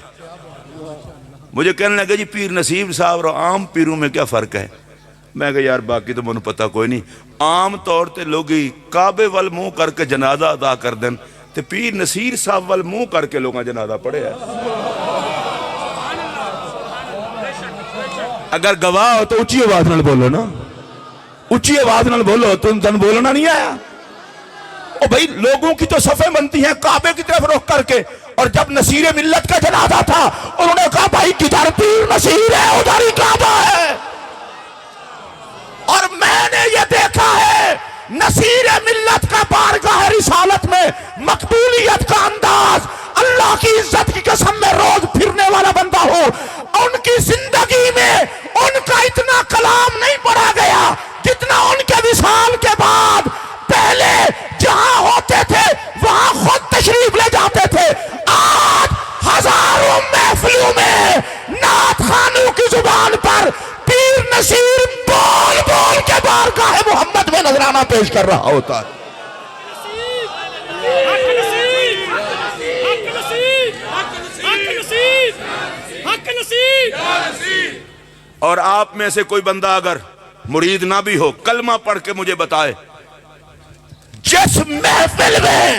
مجھے کہنے لگے جی پیر نصیب صاحب اور عام پیروں میں کیا فرق ہے؟ میں کہا یار باقی تو منہ پتہ کوئی نہیں، عام طور تے لوگی کعبے وال منہ کر کے جنازہ ادا کر دیں، تے پیر نصیر صاحب وال منہ کر کے لوگاں جنازہ پڑھے ہے۔ اگر گواہ ہو تو اچھی آواز نال بولو نا، اچھی آواز نال بولو، تم تن بولنا نہیں آیا؟ او بھئی لوگوں کی تو صفیں بنتی ہیں کعبے کی طرف رخ کر کے، اور جب نصیر ملت کا جنازہ تھا انہوں نے کہا بھائی کدھر پیر نصیر ہے ادھر ہی کعبہ ہے۔ اور میں نے یہ دیکھا ہے نصیر ملت کا بارگاہ رسالت میں مقبولیت کا انداز، اللہ کی عزت کی قسم میں روز پھرنے والا بندہ ہو، ان کی زندگی میں ان کا اتنا کلام نہیں پڑھا گیا جتنا ان کے وصال کے بعد پہلے جہاں ہوتے تھے وہاں خود تشریف لے جاتے تھے۔ آج ہزاروں محفلوں میں نعت خوانوں کی زبان پر پیر نصیر بول بول کے بارگاہ محمد میں نذرانہ پیش کر رہا ہوتا ہے۔ حق نصیر حق نصیر حق نصیر حق نصیر۔ اور آپ میں سے کوئی بندہ اگر مرید نہ بھی ہو کلمہ پڑھ کے مجھے بتائے جس محفل میں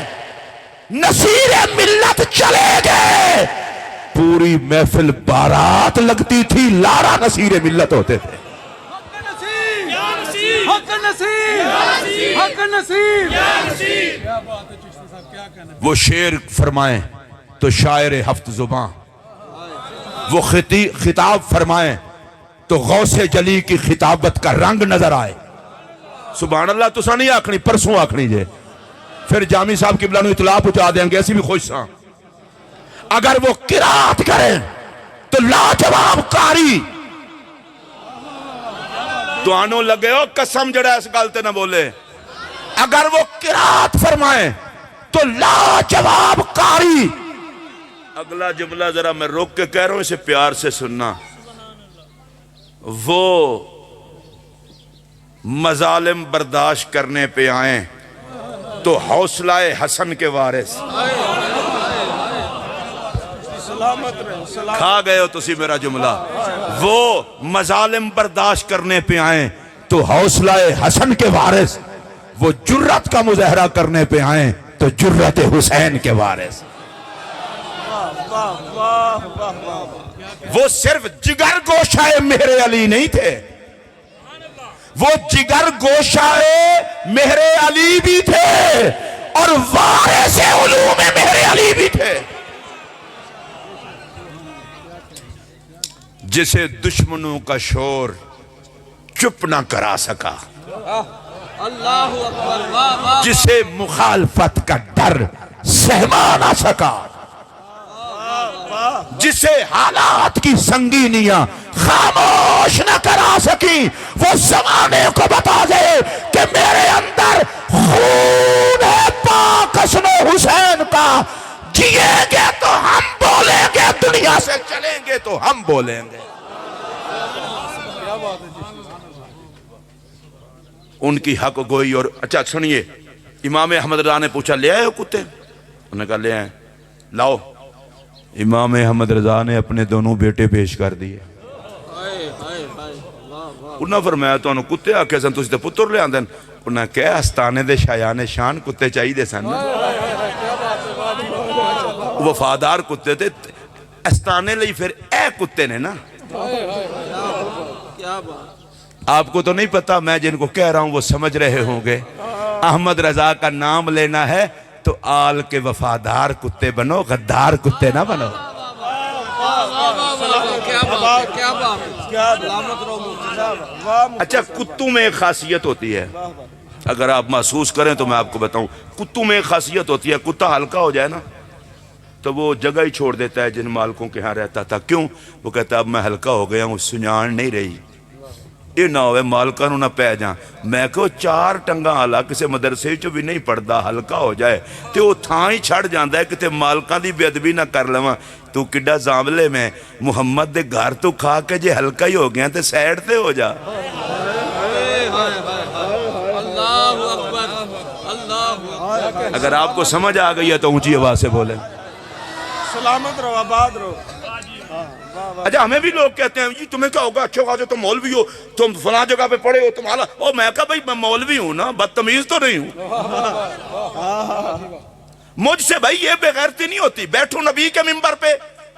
نصیر ملت چلے گئے پوری محفل بارات لگتی تھی، لارا نصیر ملت ہوتے تھے۔ حق نصیر حق نصیر۔ وہ شعر فرمائیں تو شاعر ہفت زباں، وہ خطاب فرمائیں تو غوث جلی کی خطابت کا رنگ نظر آئے۔ سبحان اللہ، تسا نہیں آکھنی، پرسوں آکھنی جے، پھر جامی صاحب قبلہ نو اطلاع پہنچا دیں گے، ایسی بھی خوش ساں۔ اگر وہ قرات کریں تو لاجواب قاری، تو آنو لگے ہو قسم جڑا اس گالتے نہ بولے، اگر وہ قرات فرمائیں تو لاجواب قاری۔ اگلا جملہ ذرا میں روک کے کہہ رہا ہوں، اسے پیار سے سننا۔ وہ مظالم برداشت کرنے پہ آئیں تو حوصلہ حسن کے وارث، کھا گئے ہو تسی میرا جملہ، وہ مظالم برداشت کرنے پہ آئیں تو حوصلہ حسن کے وارث، وہ جرت کا مظاہرہ کرنے پہ آئیں تو جرت حسین کے وارث۔ وہ صرف جگر گوشہ مہر علی نہیں تھے، وہ جگر گوشہ مہر علی بھی تھے اور وارث علوم مہر علی بھی تھے، جسے دشمنوں کا شور چپ نہ کرا سکا، اللہ اکبر، واہ واہ، جسے مخالفت کا ڈر سہما نہ سکا، جسے حالات کی سنگینیاں خاموش نہ کرا سکی، وہ زمانے کو بتا دے کہ میرے اندر خون ہے پاک حسن و حسین کا، جیئیں گے تو ہم بولیں گے، دنیا سے چلیں گے تو ہم بولیں گے۔ ان کی حق گوئی۔ اور اچھا سنیے، امام احمد رضا نے پوچھا لے آئے ہو کتے؟ انہوں نے کہا لے آئے، لاؤ۔ امام احمد رضا نے اپنے دونوں بیٹے پیش کر دیے۔ انہوں نے فرمایا تو انہوں کتے آکے سن تسی تے پتر لے آندن؟ انہوں نے کہا استانے دے شایان شان کتے چاہی دے سن، وفادار کتے تھے، استانے لئی پھر اے کتے نے نا۔ آپ کو تو نہیں پتا، میں جن کو کہہ رہا ہوں وہ سمجھ رہے ہوں گے۔ احمد رضا کا نام لینا ہے تو آل کے وفادار کتے بنو، غدار کتے نہ بنو۔ اچھا، کتوں میں ایک خاصیت ہوتی ہے، اگر آپ محسوس کریں تو میں آپ کو بتاؤں، کتوں میں ایک خاصیت ہوتی ہے، کتا ہلکا ہو جائے نا تو وہ جگہ ہی چھوڑ دیتا ہے جن مالکوں کے ہاں رہتا تھا۔ کیوں؟ وہ کہتا ہے اب میں ہلکا ہو گیا ہوں، سنجان نہیں رہی، یہ نہ ہوئے مالکہ نو نہ پہ جاں۔ میں کہو چار ٹنگا آلا کسے مدرسے جو بھی نہیں پڑھدا ہلکا ہو جائے تو وہ تھاں ہی چھڑ جاندہ ہے کتے مالکہ دی بے ادبی نہ کر لواں۔ تو کڈا زاملے میں محمد دے گھر تو کھا کے جے ہلکا ہی ہو گیا تے سیڈ تے ہو جا۔ اگر آپ کو سمجھ آ گئی ہے تو اونچی آواز سے بولیں۔ سلامت رہو، آباد رہو۔ اچھا، ہمیں بھی لوگ کہتے ہیں جی تمہیں کیا ہوگا، اچھے خاصے تم مولوی ہو، تم فلاں جگہ پہ پڑھے ہو، تم حالا، او میں کہا بھائی میں مولوی ہوں نا، بدتمیز تو نہیں ہوں۔ مجھ سے بھائی یہ بے غیرتی نہیں ہوتی، بیٹھوں نبی کے منبر پہ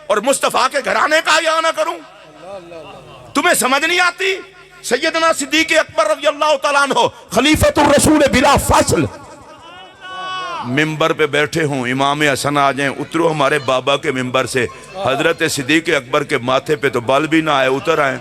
اور مصطفیٰ کے گھرانے کا حیا نہ کروں۔ تمہیں سمجھ نہیں آتی؟ سیدنا صدیق اکبر رضی اللہ تعالیٰ عنہ خلیفۃ الرسول بلا فصل منبر پہ بیٹھے ہوں، امام حسن آ جائیں، اترو ہمارے بابا کے منبر سے، حضرت صدیق اکبر کے ماتھے پہ تو بال بھی نہ آئے، اتر آئیں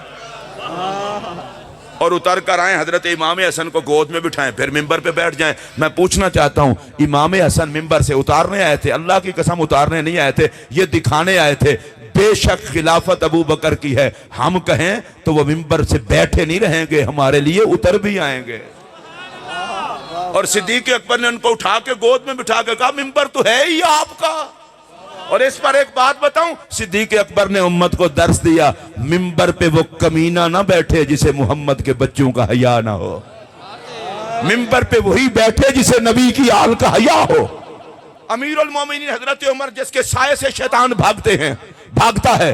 اور اتر کر آئیں، حضرت امام حسن کو گود میں بٹھائیں، پھر منبر پہ بیٹھ جائیں۔ میں پوچھنا چاہتا ہوں، امام حسن منبر سے اتارنے آئے تھے؟ اللہ کی قسم اتارنے نہیں آئے تھے، یہ دکھانے آئے تھے۔ بے شک خلافت ابو بکر کی ہے، ہم کہیں تو وہ منبر سے بیٹھے نہیں رہیں گے، ہمارے لیے اتر بھی آئیں گے۔ اور صدیق اکبر نے ان کو اٹھا کے گود میں بٹھا کے کہا منبر تو ہے ہی آپ کا۔ اور اس پر ایک بات بتاؤں، صدیق اکبر نے امت کو درس دیا، منبر پہ وہ کمینہ نہ بیٹھے جسے محمد کے بچوں کا حیا نہ ہو، منبر پہ وہی بیٹھے جسے نبی کی آل کا حیا ہو۔ امیر المومنین حضرت عمر جس کے سائے سے شیطان بھاگتا ہے،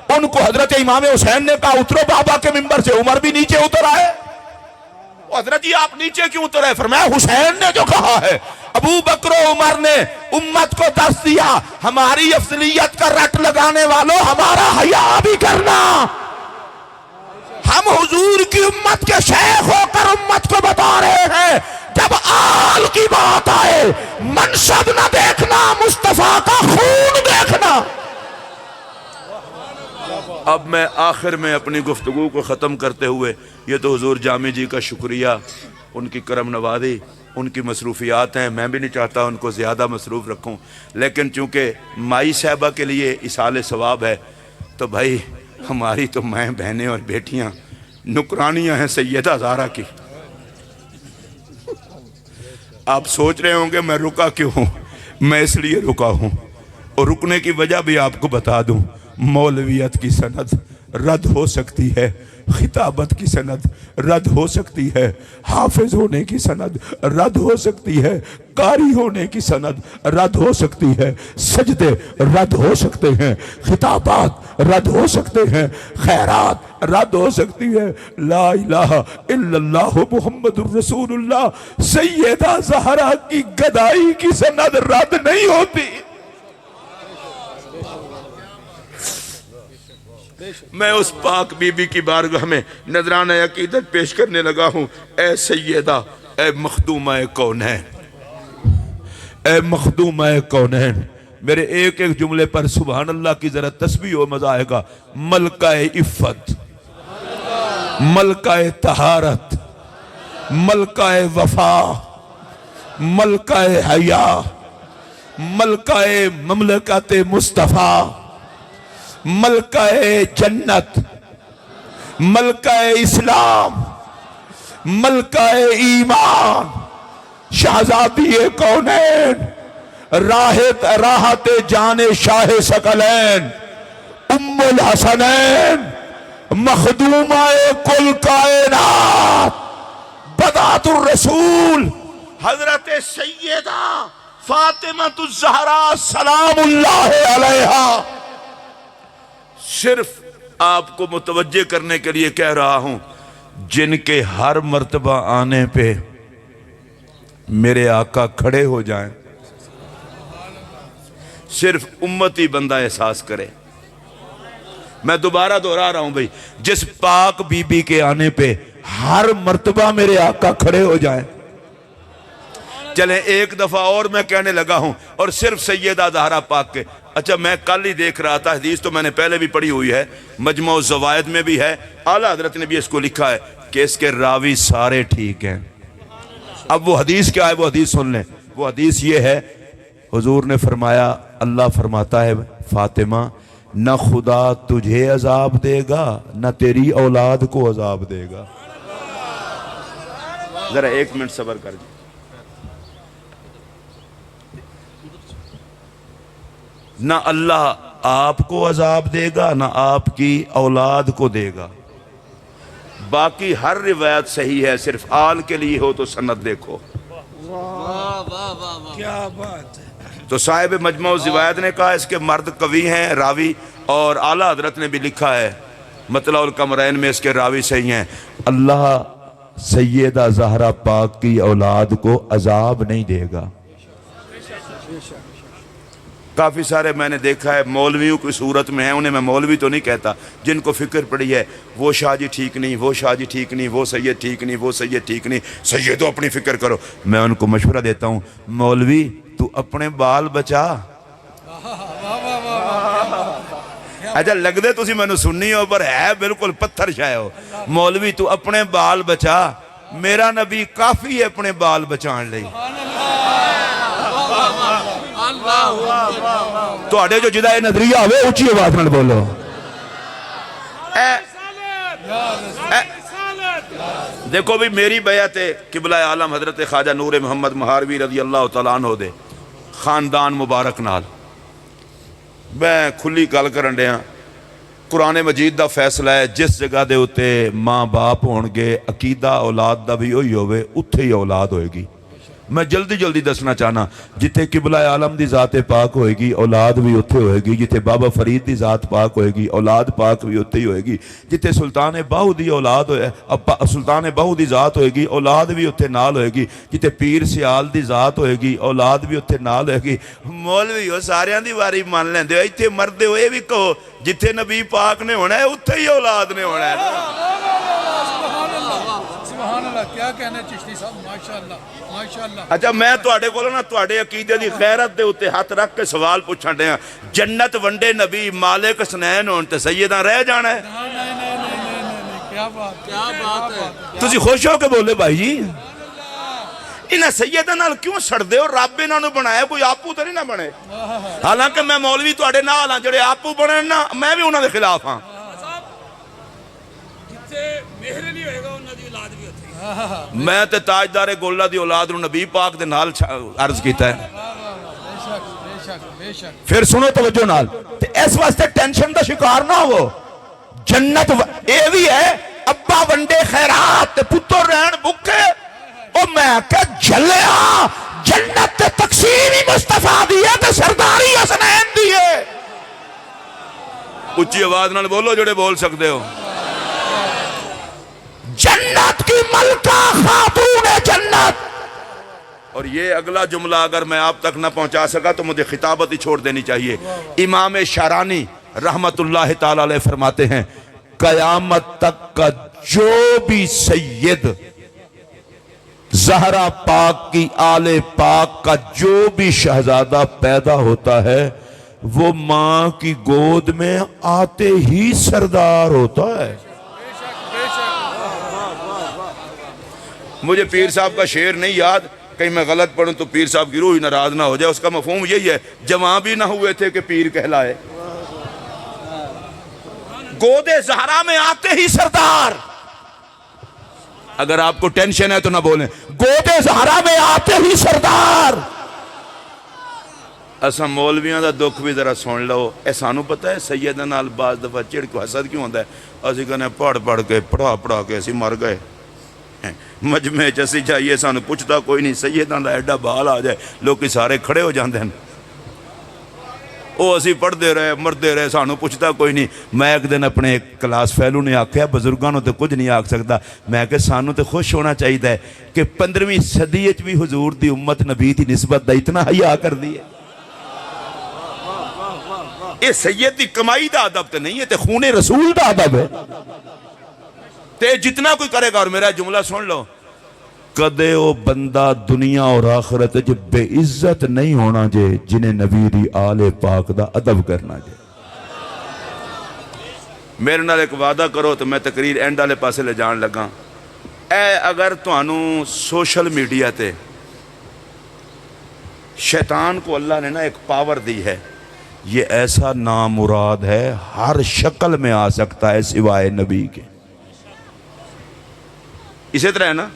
ان کو حضرت امام حسین نے کہا اترو بابا کے منبر سے، عمر بھی نیچے اتر آئے۔ حضرت جی آپ نیچے کیوں اترے؟ فرمایا حسین نے جو کہا ہے۔ ابو بکر و عمر نے امت کو درس دیا، ہماری افضلیت کا رٹ لگانے والوں ہمارا حیا بھی کرنا۔ ہم حضور کی امت کے شیخ ہو کر امت کو بتا رہے ہیں، جب آل کی بات آئے منصب نہ دیکھنا، مصطفیٰ کا خون دیکھنا۔ اب میں آخر میں اپنی گفتگو کو ختم کرتے ہوئے، یہ تو حضور جامع جی کا شکریہ، ان کی کرم نوازی، ان کی مصروفیات ہیں، میں بھی نہیں چاہتا ان کو زیادہ مصروف رکھوں، لیکن چونکہ مائی صاحبہ کے لیے اصال ثواب ہے تو بھائی ہماری تو مائیں بہنیں اور بیٹیاں نکرانیاں ہیں سیدہ زہرا کی۔ آپ سوچ رہے ہوں گے میں رکا کیوں ہوں؟ میں اس لیے رکا ہوں، اور رکنے کی وجہ بھی آپ کو بتا دوں۔ مولویت کی سند رد ہو سکتی ہے، خطابت کی سند رد ہو سکتی ہے، حافظ ہونے کی سند رد ہو سکتی ہے، قاری ہونے کی سند رد ہو سکتی ہے، سجدے رد ہو سکتے ہیں، خطابات رد ہو سکتے ہیں، خیرات رد ہو سکتی ہے، لا الہ الا اللہ محمد الرسول اللہ سیدہ زہرا کی گدائی کی سند رد نہیں ہوتی۔ میں اس پاک بی بی کی بارگاہ میں نذرانہ عقیدت پیش کرنے لگا ہوں۔ اے سیدہ، اے مخدومہ کونین، اے مخدومہ کونین، میرے ایک ایک جملے پر سبحان اللہ کی ذرا تسبیح و مزہ آئے گا۔ ملکہ عفت، ملکہ طہارت، ملکہ وفا، ملکہ حیا، ملکہ مملکت مصطفیٰ، ملکہ جنت، ملکہ اسلام، ملکہ ایمان، شہزادی کونین، راحت جان شاہ ثقلین، ام الحسنین، مخدومہ کل کائنات، بدعت الرسول، حضرت سیدہ فاطمہ الزہرا سلام اللہ علیہا۔ صرف آپ کو متوجہ کرنے کے لیے کہہ رہا ہوں، جن کے ہر مرتبہ آنے پہ میرے آقا کھڑے ہو جائیں، صرف امتی بندہ احساس کرے۔ میں دوبارہ دہرا رہا ہوں بھئی، جس پاک بی بی کے آنے پہ ہر مرتبہ میرے آقا کھڑے ہو جائیں۔ چلیں ایک دفعہ اور میں کہنے لگا ہوں، اور صرف سیدہ زہرا پاک کے۔ اچھا میں کل ہی دیکھ رہا تھا، حدیث تو میں نے پہلے بھی پڑھی ہوئی ہے، مجموع الزوائد میں بھی ہے، اعلیٰ حضرت نے بھی اس کو لکھا ہے کہ اس کے راوی سارے ٹھیک ہیں۔ اب وہ حدیث کیا ہے، وہ حدیث سن لیں۔ وہ حدیث یہ ہے، حضور نے فرمایا، اللہ فرماتا ہے فاطمہ، نہ خدا تجھے عذاب دے گا نہ تیری اولاد کو عذاب دے گا۔ ذرا ایک منٹ صبر کر جائے۔ نہ اللہ آپ کو عذاب دے گا نہ آپ کی اولاد کو دے گا۔ باقی ہر روایت صحیح ہے، صرف آل کے لیے ہو تو سند دیکھو۔ کیا بات ہے۔ تو صاحب مجموع الزوائد نے کہا اس کے مرد قوی ہیں راوی، اور اعلیٰ حضرت نے بھی لکھا ہے مطلع القمرین میں اس کے راوی صحیح ہیں۔ اللہ سیدہ زہرا پاک کی اولاد کو عذاب نہیں دے گا۔ کافی سارے میں نے دیکھا ہے مولویوں کی صورت میں ہیں، انہیں میں مولوی تو نہیں کہتا، جن کو فکر پڑی ہے وہ شاہ جی ٹھیک نہیں، وہ شاہ جی ٹھیک نہیں، وہ سید ٹھیک نہیں، وہ سید ٹھیک نہیں، سیدوں اپنی فکر کرو۔ میں ان کو مشورہ دیتا ہوں، مولوی تو اپنے بال بچا۔ اچھا لگ دے تسی میں نے سننی ہو پر ہے بالکل پتھر شاہ ہو۔ مولوی تو اپنے بال بچا، میرا نبی کافی ہے اپنے بال بچان لئی۔ تو آڑے جو جدہ نظریہ ہوئے اونچی آواز میں بولو۔ دیکھو بھی میری بیعت ہے قبلہ عالم حضرت خواجہ نور محمد مہاروی رضی اللہ تعالیٰ عنہ دے خاندان مبارک نال میں کھلی گل کرن دیا۔ قرآن مجید دا فیصلہ ہے جس جگہ دے ہوتے ماں باپ ہونگے، عقیدہ اولاد دا بھی ہوئی ہوئے، اتھے ہی اولاد ہوئے گی۔ میں جلدی دسنا چاہنا، جتے قبلہ عالم دی ذات پاک ہوئے گی اولاد بھی اتھے ہوئے گی، جتے بابا فرید دی ذات پاک ہوئے گی اولاد پاک بھی اتھے ہی ہوئے گی، جتے سلطان باہو دی اولاد ہوئے سلطان باہو دی ذات ہوئے گی اولاد بھی اتھے نال ہوئے گی، جتے پیر سیال دی ذات ہوئے گی اولاد بھی اتھے نال ہوئے گی۔ مولوی ہو سارے دی واری مان لیندے ہو، اتھے مردے ہوئے بھی کہو جتے نبی پاک نے ہونا ہے اتھے ہی اولاد نے ہونا ہے۔ سبحان اللہ، کیا کہنے چشتی صاحب، ماشاءاللہ ماشاءاللہ۔ اچھا میں تواڈے کولوں نا تواڈے عقیدے دی غیرت دے اوتے ہاتھ رکھ کے سوال پوچھن دیا، جنت ونڈے نبی مالک حسنین ہون تے سیداں رہ جانا ہے؟ نہیں، کیا بات ہے۔ تسی خوش ہو کے بولے بھائی جی؟ انہاں سیداں نال کیوں سڑ دے ہو؟ رب انہاں نو بنایا کوئی آپو تے نہیں نہ بنے۔ حالانکہ میں مولوی تواڈے نال ہاں، جڑے آپو بنے نا میں بھی انہاں دے خلاف ہاں۔ میں تے تاجدار گولہ دی اولاد نو نبی پاک دے نال عرض کیتا ہے۔ پھر سنو توجہ نال، اس واسطے ٹینشن دا شکار نہ ہو۔ جنت اے بھی ہے ابا ونڈے خیرات تے پتر رہن بکے، او میں کہ جھلیا جنت تے تقسیم ہی مصطفیٰ دیئے تے سرداری حسنین دیئے۔ اچھی آواز نال بولو جڑے بول سکتے ہو۔ جنت کی ملکہ خاتون جنت۔ اور یہ اگلا جملہ اگر میں آپ تک نہ پہنچا سکا تو مجھے خطابت ہی چھوڑ دینی چاہیے۔ امام شارانی رحمت اللہ تعالی علیہ فرماتے ہیں قیامت تک کا جو بھی سید زہرا پاک کی آل پاک کا جو بھی شہزادہ پیدا ہوتا ہے وہ ماں کی گود میں آتے ہی سردار ہوتا ہے. مجھے پیر صاحب کا شعر نہیں یاد، کہیں میں غلط پڑھوں تو پیر صاحب کی روح ناراض نہ ہو جائے. اس کا مفہوم یہی ہے جوان بھی نہ ہوئے تھے کہ پیر کہلائے. گود زہرا میں آتے ہی سردار. اگر آپ کو ٹینشن ہے تو نہ بولیں. گود زہرا میں آتے ہی سردار. اساں مولویاں دا دکھ بھی ذرا سن لو. اے سانو پتہ ہے سیدہ نال بعض دفعہ چڑ کو حسد کیوں ہوندا ہے؟ اسی کہنے پڑھ کے پڑھا کے اسی مر گئے. مجمع چسی چاہیے سانو پوچھتا کوئی نہیں. سیدہ دا ایڈا بال آ جائے لوگ سارے کھڑے ہو جاندے ہیں. وہ اسی پڑھتے رہے مردے رہے سانو پوچھتا کوئی نہیں. میں ایک دن اپنے ایک کلاس فیلو نے آکھیا بزرگاں تو کچھ نہیں آکھ سکتا. میں کہ سانو تو خوش ہونا چاہیے کہ 15ویں صدی وچ بھی حضور دی امت نبی دی نسبت دا اتنا حیا کر دی ہے. یہ سید دی کمائی دا ادب تے نہیں ہے تے خون رسول دا ادب ہے. تے جتنا کوئی کرے گا. اور میرا جملہ سن لو کدے او بندہ دنیا اور آخرت جو بے عزت نہیں ہونا جے جنہیں نبی دی آل پاک دا ادب کرنا جے. میرے نال ایک وعدہ کرو تو میں تقریر اینڈ والے پاسے لے جان لگا. اے اگر تانوں سوشل میڈیا تے شیطان کو اللہ نے نا ایک پاور دی ہے، یہ ایسا نامراد ہے ہر شکل میں آ سکتا ہے سوائے نبی کے. اسی طرح ہے نا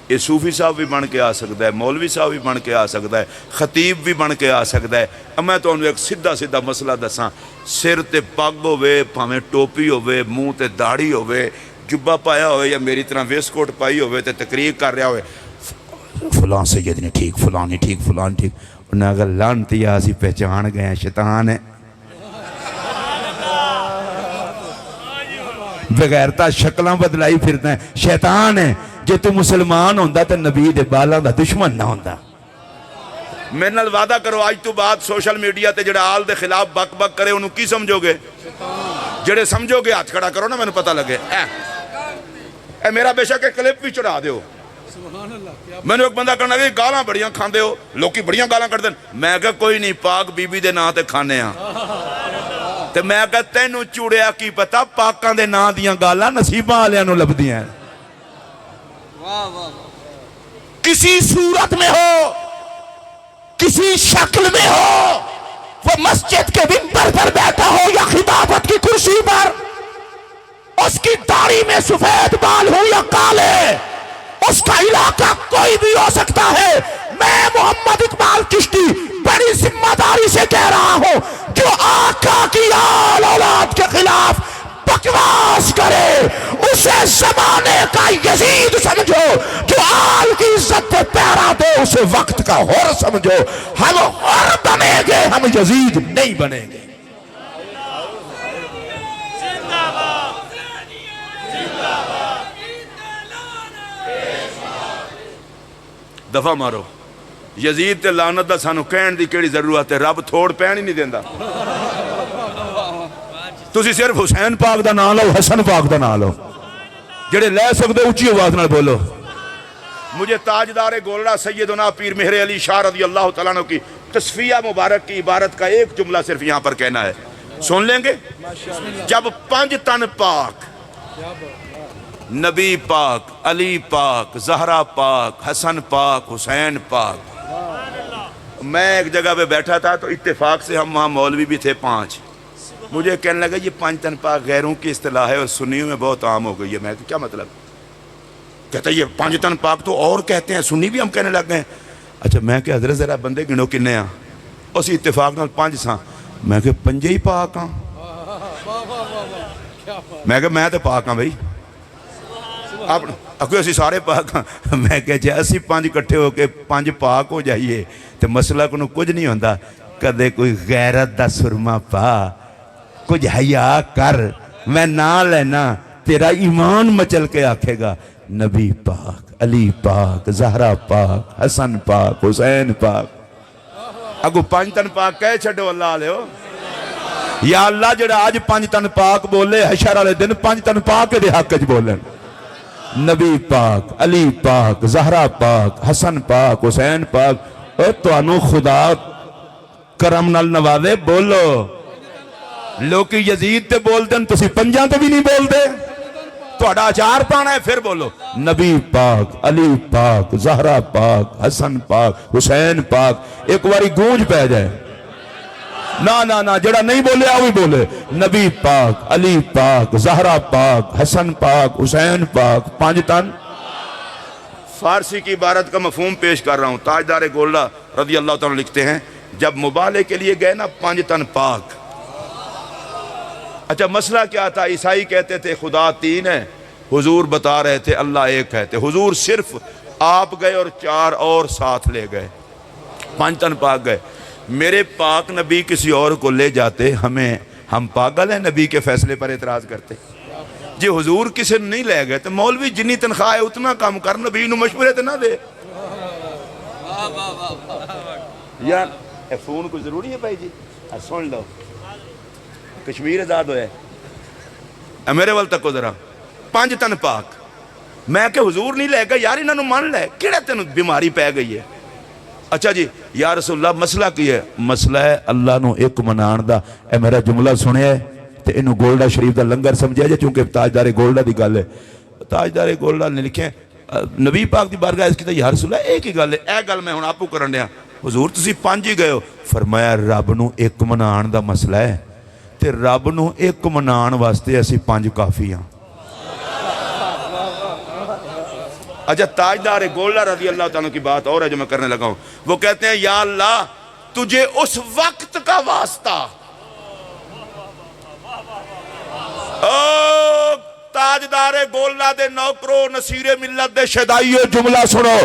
یہ صوفی صاحب بھی بن کے آ سکتا ہے، مولوی صاحب بھی بن کے آ سکتا ہے، خطیب بھی بن کے آ سکتا ہے. اب میں تو ایک سیدھا مسئلہ دساں. سر تے پگ ہوئے بھاویں ٹوپی ہوئے منہ تے داڑھی ہوئے جبہ پایا ہوئے یا میری طرح ویسٹ کوٹ پائی ہوئے تے تقریر کر رہا ہوئے فلاں سید نے ٹھیک فلاں نہیں ٹھیک فلاں ٹھیک. انہیں اگر لانتی آسی پہچان گئے ہیں شیطان ہے. بغیرتا شکلاں بدلائی پھرتا ہے شیطان ہے. جے تو مسلمان ہوندہ تو نبی دے بالاں دا دشمن نہ ہوندہ. میرے نال وعدہ کرو آج تو بعد سوشل میڈیا تے جڑا آل دے خلاف بک بک کرے انہوں کی سمجھو گے؟ جڑے سمجھو گے ہاتھ کھڑا کرو نا میں نے پتہ لگے. اے میرا بے شک کلپ بھی چڑھا دیو. میں نے ایک بندہ کرنا کہ گالاں بڑیاں کھاندے ہو لوکی بڑیاں گالاں کر دیں. میں کہا کوئی نہیں پاک بی بی دے نا تے کھانے ہاں. تے میں کہا تینوں چوڑیا کی پتا پاکاں دے نا دیاں گالاں نصیباں آلیاں نو لب دیاں. کسی صورت میں ہو کسی شکل میں ہو وہ مسجد کے منبر پر بیٹھا ہو یا خطابت کی کرسی پر اس کی داڑھی میں سفید بال ہو یا کالے اس کا علاقہ کوئی بھی ہو سکتا ہے. میں محمد اقبال چشتی بڑی ذمہ داری سے کہہ رہا ہوں جو آقا کی آل اولاد کے خلاف بکواس کرے اسے زمانے کا یزید سمجھو. جو آل کی عزت پہ پیرا دے اسے وقت کا حر سمجھو. ہم حر بنیں گے ہم یزید نہیں بنیں گے. دفعہ مارو. یزید تے لعنت دا سانو کہن دی کیڑی ضرورت ہے؟ رب تھوڑ پین ہی نہیں دیندا. تسی صرف حسین پاک دا نام لو حسن پاک دا نام لو جڑے لے سکتے اچھی آواز نال بولو. مجھے تاجدار گولڑا سیدنا پیر مہر علی شاہ رضی اللہ تعالیٰ عنہ کی تصفیہ مبارک کی عبارت کا ایک جملہ صرف یہاں پر کہنا ہے. سن لیں گے؟ جب 5 تن پاک نبی پاک علی پاک زہرا پاک حسن پاک حسین پاک. میں ایک جگہ پہ بیٹھا تھا تو اتفاق سے ہم وہاں مولوی بھی تھے 5. مجھے کہنے لگا یہ 5 تن پاک غیروں کی اصطلاح ہے اور سنیوں میں بہت عام ہو گئی ہے. میں کیا مطلب؟ کہتا ہے یہ 5 تن پاک تو اور کہتے ہیں سنی بھی ہم کہنے لگ گئے. اچھا میں کہ حضرت ذرا بندے گنو کنے ہاں؟ اسی اتفاق نال 5 ساں. میں کہ 5 ہی پاک ہاں. میں کہ میں تو پاک ہاں بھائی اکو اسی سارے پاک ہاں. میں کہ جے اسی 5 کٹھے ہو کے 5 پاک ہو جائیے تو مسئلہ کو کچھ نہیں ہوندہ. کدے کوئی غیرت دا سرما پا کچھ حیا کر میں نہ لینا تیرا ایمان مچل کے آکھے گا نبی پاک علی پاک زہرا پاک حسن پاک حسین پاک. اگو 5 تن پاک کہہ چھڑو اللہ علیہ ہو. یا اللہ جڑا آج 5 تن پاک بولے حشر والے دن 5 تن پاک دے حق وچ بولن نبی پاک علی پاک زہرا پاک حسن پاک حسین پاک او تانوں خدا کرم نال نوازے بولو لوکی یزید تے بول دن تسی 5 تے بھی نہیں بول دے تہاڈا اچار پانا ہے پھر بولو نبی پاک علی پاک زہرا پاک حسن پاک حسین پاک ایک واری گونج پہ جائے نا جڑا نہیں بولے آوی بولے نبی پاک علی پاک زہرا پاک حسن پاک حسین پاک 5 تن فارسی کی عبارت کا مفہوم پیش کر رہا ہوں تاجدار گولڈا رضی اللہ تعالیٰ لکھتے ہیں جب مبالغے کے لیے گئے نا 5 تن پاک اچھا مسئلہ کیا تھا عیسائی کہتے تھے خدا 3 ہے حضور بتا رہے تھے اللہ 1 ہے حضور صرف آپ گئے اور 4 اور ساتھ لے گئے 5 تن پاک گئے میرے پاک نبی کسی اور کو لے جاتے ہم پاگل ہیں نبی کے فیصلے پر اعتراض کرتے جی حضور کسی نے نہیں لے گئے تو مولوی جنی تنخواہ ہے اتنا کام کر نبی نو مشورے تو نہ دے یار فون کو ضروری ہے بھائی جی سن لو کشمیر آزاد ہوئے میرے وال تک ذرا 5 تن پاک میں کہ حضور نہیں لے گا یار انہوں نے مان لے کیڑے تین بیماری پہ گئی ہے اچھا جی یا رسول اللہ مسئلہ کی ہے مسئلہ ہے اللہ نو ایک منان دا اے میرا جملہ سنے ہے تے انہوں گولڈا شریف دا لنگر سمجھے جائے چونکہ تاجدار گولڈا دی گل ہے تاجدار گولڈا نے لکھے نبی پاک دی بارگاہ اس کی تا یا رسول اللہ ایک ہی گل ہے اے گل میں ہوں آپ کو کرن دیا حضور تسی 5 ہی گئے ہو فرمایا رب نو ایک منان دا مسئلہ ہے تے رب نو ایک منان واسطے اسی 5 کافی ہیں اچھا تاجدار گولڈا رضی اللہ تعالیٰ کی بات اور ہے جو میں کرنے لگا ہوں وہ کہتے ہیں یا اللہ تجھے اس وقت کا واسطہ تاجدار گولڈا دے نوکرو نصیر ملت دے شدائیو جملہ سنو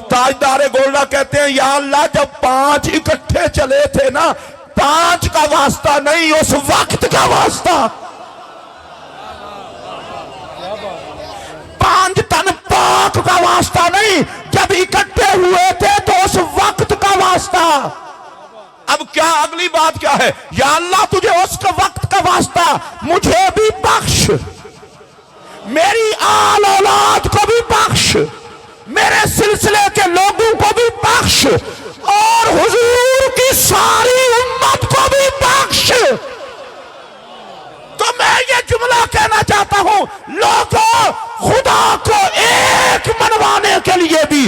تاجدار گولڈا کہتے ہیں یا اللہ جب 5 اکٹھے چلے تھے نا 5 کا واسطہ نہیں اس وقت کا واسطہ 5 تن پاک کا واسطہ نہیں جب اکٹھے ہوئے تھے تو اس وقت کا واسطہ اب کیا اگلی بات کیا ہے یا اللہ تجھے اس کا وقت کا واسطہ مجھے بھی بخش میری آل اولاد کو بھی بخش میرے سلسلے کے لوگوں کو بھی بخش اور حضور کی ساری امت کو بھی بخش تو میں یہ جملہ کہنا چاہتا ہوں لوگوں خدا کو ایک منوانے کے لیے بھی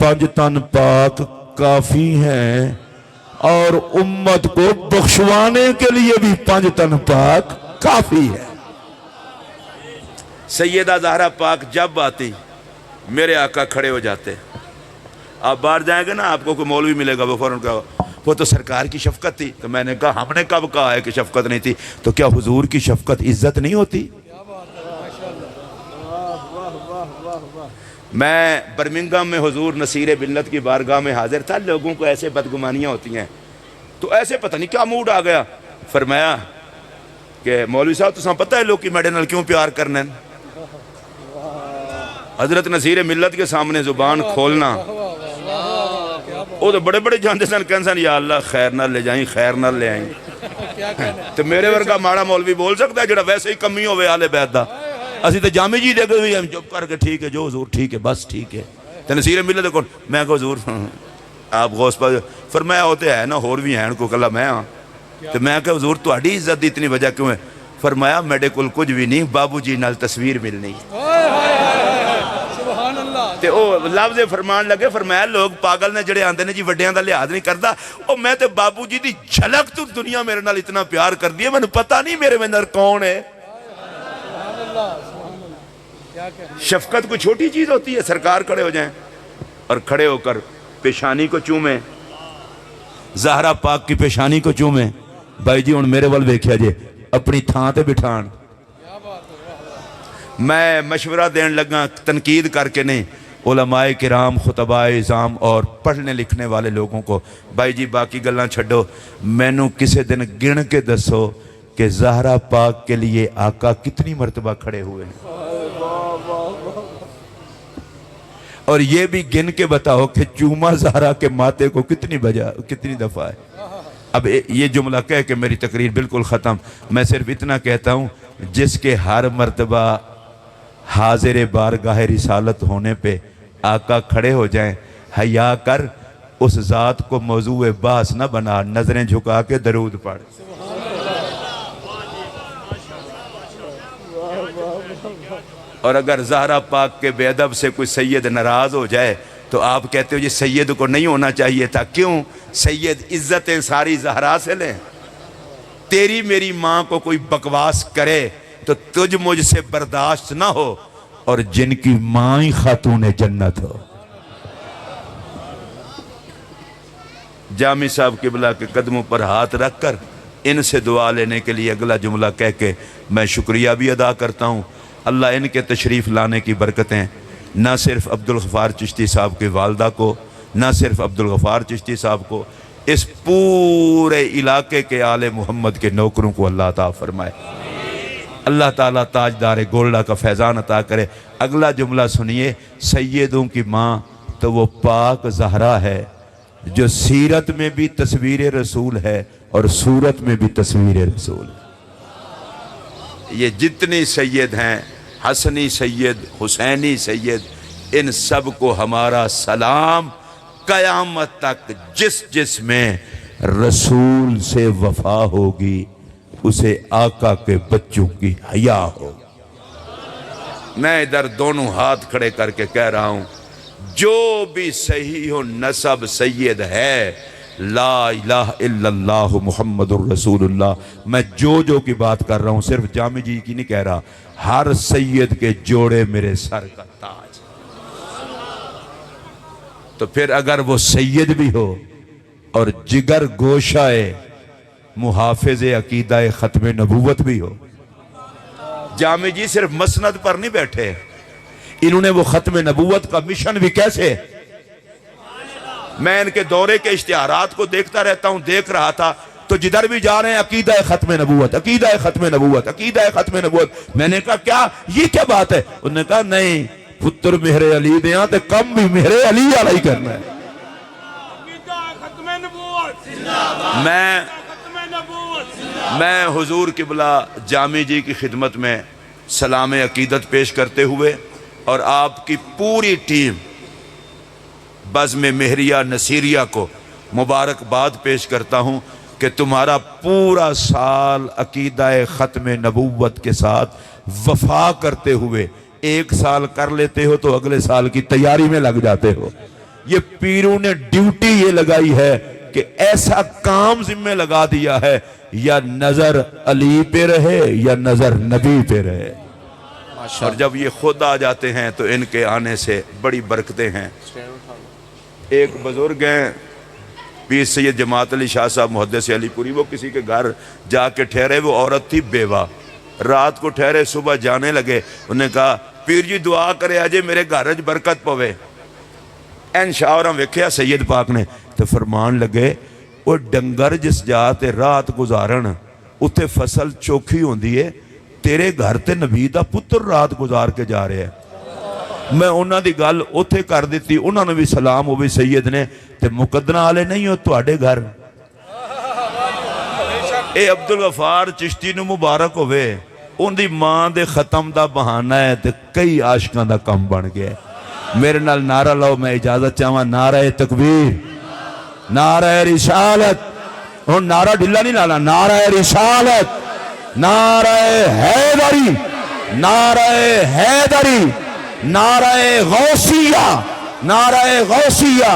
5 تن پاک کافی ہیں اور امت کو بخشوانے کے لیے بھی 5 تن پاک کافی ہے سیدہ زہرا پاک جب آتی میرے آقا کھڑے ہو جاتے آپ باہر جائیں گے نا آپ کو کوئی مولوی ملے گا وہ فوراً کہا وہ تو سرکار کی شفقت تھی تو میں نے کہا ہم نے کب کہا ہے کہ شفقت نہیں تھی تو کیا حضور کی شفقت عزت نہیں ہوتی میں برمنگم میں حضور نصیر ملت کی بارگاہ میں حاضر تھا لوگوں کو ایسے بدگمانیاں ہوتی ہیں تو ایسے پتہ نہیں کیا موڈ آ گیا فرمایا کہ مولوی صاحب تو پتہ ہے لوگ کی میڈے نال کیوں پیار کرنے حضرت نصیر ملت کے سامنے زبان کھولنا وہ تو بڑے بڑے جانتے سن کہن سن یا اللہ خیر نہ لے جائیں خیر نہ لے آئیں تو میرے ورگا ماڑا مولوی بول سکتا ہے جڑا ویسے ہی کمی ہوئے آل بیت دا اسی تو جامع جی دے گئے ہم چپ کر کے ٹھیک ہے جو حضور ٹھیک ہے بس ٹھیک ہے تو نصیر ملت کو میں کہا حضور آپ غوث پر فرمایا ہوتے ہیں نا اور بھی ہیں کو کلا میں ہاں تو میں کہا حضور تہاڈی عزت دی اتنی وجہ کیوں ہے فرمایا میرے کول کچھ بھی نہیں بابو جی نال تصویر ملنی تے او لفظ فرمان لگے فرمایا لوگ پاگل نے جڑے آندے نے جی وڈیاں دا لحاظ نہیں کردا او میں تے بابو جی دی جھلک تو دنیا میرے نال اتنا پیار کر دی ہے میں نے پتہ نہیں میرے اندر کون ہے شفقت کوئی چھوٹی چیز ہوتی ہے سرکار کھڑے ہو جائیں اور کھڑے ہو کر پیشانی کو چومیں زہرا پاک کی پیشانی کو چومیں بھائی جی ہن میرے ول ویکھیا جے اپنی تھاں تے بٹھان میں مشورہ دین لگا تنقید کر کے نہیں علماء کرام خطباء اعظام اور پڑھنے لکھنے والے لوگوں کو بھائی جی باقی گلاں چھڈو مینوں کسے دن گن کے دسو کہ زہرا پاک کے لیے آقا کتنی مرتبہ کھڑے ہوئے ہیں اور یہ بھی گن کے بتاؤ کہ چوما زہرا کے ماتے کو کتنی دفعہ ہے اب یہ جملہ کہہ کے میری تقریر بالکل ختم. میں صرف اتنا کہتا ہوں جس کے ہر مرتبہ حاضر بارگاہ رسالت ہونے پہ آقا کھڑے ہو جائیں، حیا کر اس ذات کو موضوع بحث نہ بنا، نظریں جھکا کے درود پڑھ. اور اگر زہرا پاک کے بے ادب سے کوئی سید ناراض ہو جائے تو آپ کہتے ہو یہ سید کو نہیں ہونا چاہیے تھا. کیوں؟ سید عزتیں ساری زہرا سے لیں. تیری میری ماں کو کوئی بکواس کرے تو تجھ مجھ سے برداشت نہ ہو، اور جن کی ماں ہی خاتون جنت ہو. جامی صاحب قبلہ کے قدموں پر ہاتھ رکھ کر ان سے دعا لینے کے لیے اگلا جملہ کہہ کے میں شکریہ بھی ادا کرتا ہوں. اللہ ان کے تشریف لانے کی برکتیں نہ صرف عبدالغفار چشتی صاحب کی والدہ کو، نہ صرف عبدالغفار چشتی صاحب کو، اس پورے علاقے کے آل محمد کے نوکروں کو اللہ عطا فرمائے. اللہ تعالیٰ تاجدار گولڈا کا فیضان عطا کرے. اگلا جملہ سنیے. سیدوں کی ماں تو وہ پاک زہرا ہے جو سیرت میں بھی تصویر رسول ہے اور صورت میں بھی تصویر رسول ہے. یہ جتنی سید ہیں، حسنی سید، حسینی سید، ان سب کو ہمارا سلام. قیامت تک جس جس میں رسول سے وفا ہوگی اسے آقا کے بچوں کی حیا ہوگی. میں ادھر دونوں ہاتھ کھڑے کر کے کہہ رہا ہوں، جو بھی صحیح و نسب سید ہے، لا الہ الا اللہ محمد الرسول اللہ. میں جو کی بات کر رہا ہوں صرف جامع جی کی نہیں کہہ رہا، ہر سید کے جوڑے میرے سر کا تاج. تو پھر اگر وہ سید بھی ہو اور جگر گوشہ محافظ عقیدہ ختم نبوت بھی ہو. جامع جی صرف مسند پر نہیں بیٹھے، انہوں نے وہ ختم نبوت کا مشن بھی کیسے. میں ان کے دورے کے اشتہارات کو دیکھتا رہتا ہوں، دیکھ رہا تھا تو جدھر بھی جا رہے ہیں عقیدہ ختم نبوت، عقیدہ ختم نبوت، عقیدہ ختم نبوت. میں نے کہا کیا یہ کیا بات ہے؟ انہوں نے کہا نہیں، پتر مہر علی دیاں تے کم بھی مہر علی علیہ کرنا ہے. میں حضور قبلہ جامی جی کی خدمت میں سلام عقیدت پیش کرتے ہوئے اور آپ کی پوری ٹیم بزم مہریہ نصیریہ کو مبارکباد پیش کرتا ہوں کہ تمہارا پورا سال عقیدہ ختم نبوت کے ساتھ وفا کرتے ہوئے ایک سال کر لیتے ہو تو اگلے سال کی تیاری میں لگ جاتے ہو. یہ پیروں نے ڈیوٹی یہ لگائی ہے کہ ایسا کام ذمہ لگا دیا ہے، یا نظر علی پہ رہے یا نظر نبی پہ رہے. اور جب یہ خود آ جاتے ہیں تو ان کے آنے سے بڑی برکتیں ہیں. ایک بزرگ ہیں پیر سید جماعت علی شاہ صاحب محدث علی پوری، وہ کسی کے گھر جا کے ٹھہرے. وہ عورت تھی بیوہ، رات کو ٹھہرے، صبح جانے لگے. انہوں نے کہا پیر جی دعا کرے آجے میرے گھر برکت پوے. این شاہ اور ہم ویکھیا سید پاک نے تو فرمان لگے وہ ڈنگر جس جاتے رات گزارن اتھے فصل چوکھی ہوندی ہے، تیرے گھر تے نبی دا پتر رات گزار کے جا رہے ہیں. میں انہاں دی گل اتھے کر دیتی، انہاں نے بھی سلام ہو بھی سید نے تے مقدنہ آلے نہیں ہو تواڈے گھر. اے عبدالغفار چشتی نو مبارک ہوئے، ان دی ماں دے ختم دا بہانہ ہے تے کئی عاشقاں دا کم بن گیا. میرے نال نعرہ لاؤ، میں اجازت چاہواں نعرہ تکبیر، نعرہ رسالت. اور نعرہ ڈھلا نہیں لانا، نعرہ رسالت، نعرہ حیدری، نعرہ حیدری، نعرہ غوثیہ، نعرہ غوثیہ.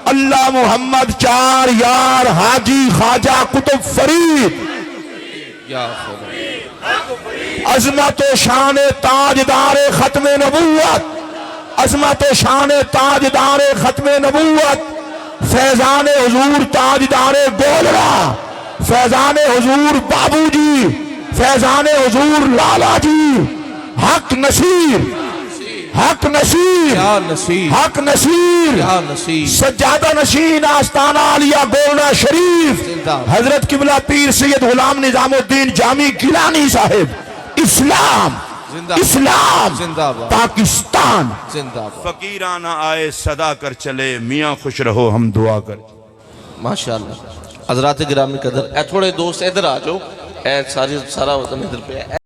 اللہ محمد چار یار حاجی خواجہ قطب فرید، عظمت و شان تاجدار ختم نبوت، عظمت و شان تاجدار ختم نبوت، فیضان حضور تاجدار گولڑا، فیضان حضور بابو جی، فیضان حضور لالا جی، حق نصیر، حق نصیر، حق نصیر، سجادہ نشین آستانہ علیہ گولڑا شریف، حضرت قبلہ پیر سید غلام نظام الدین جامی گیلانی صاحب. اسلام، اسلام، پاکستان. فقیرانہ آئے صدا کر چلے، میاں خوش رہو ہم دعا کر. ماشاءاللہ. حضرات گرامی قدر، اے تھوڑے دوست ادھر آ جاؤ، اے سارا وطن ادھر پہ ہے۔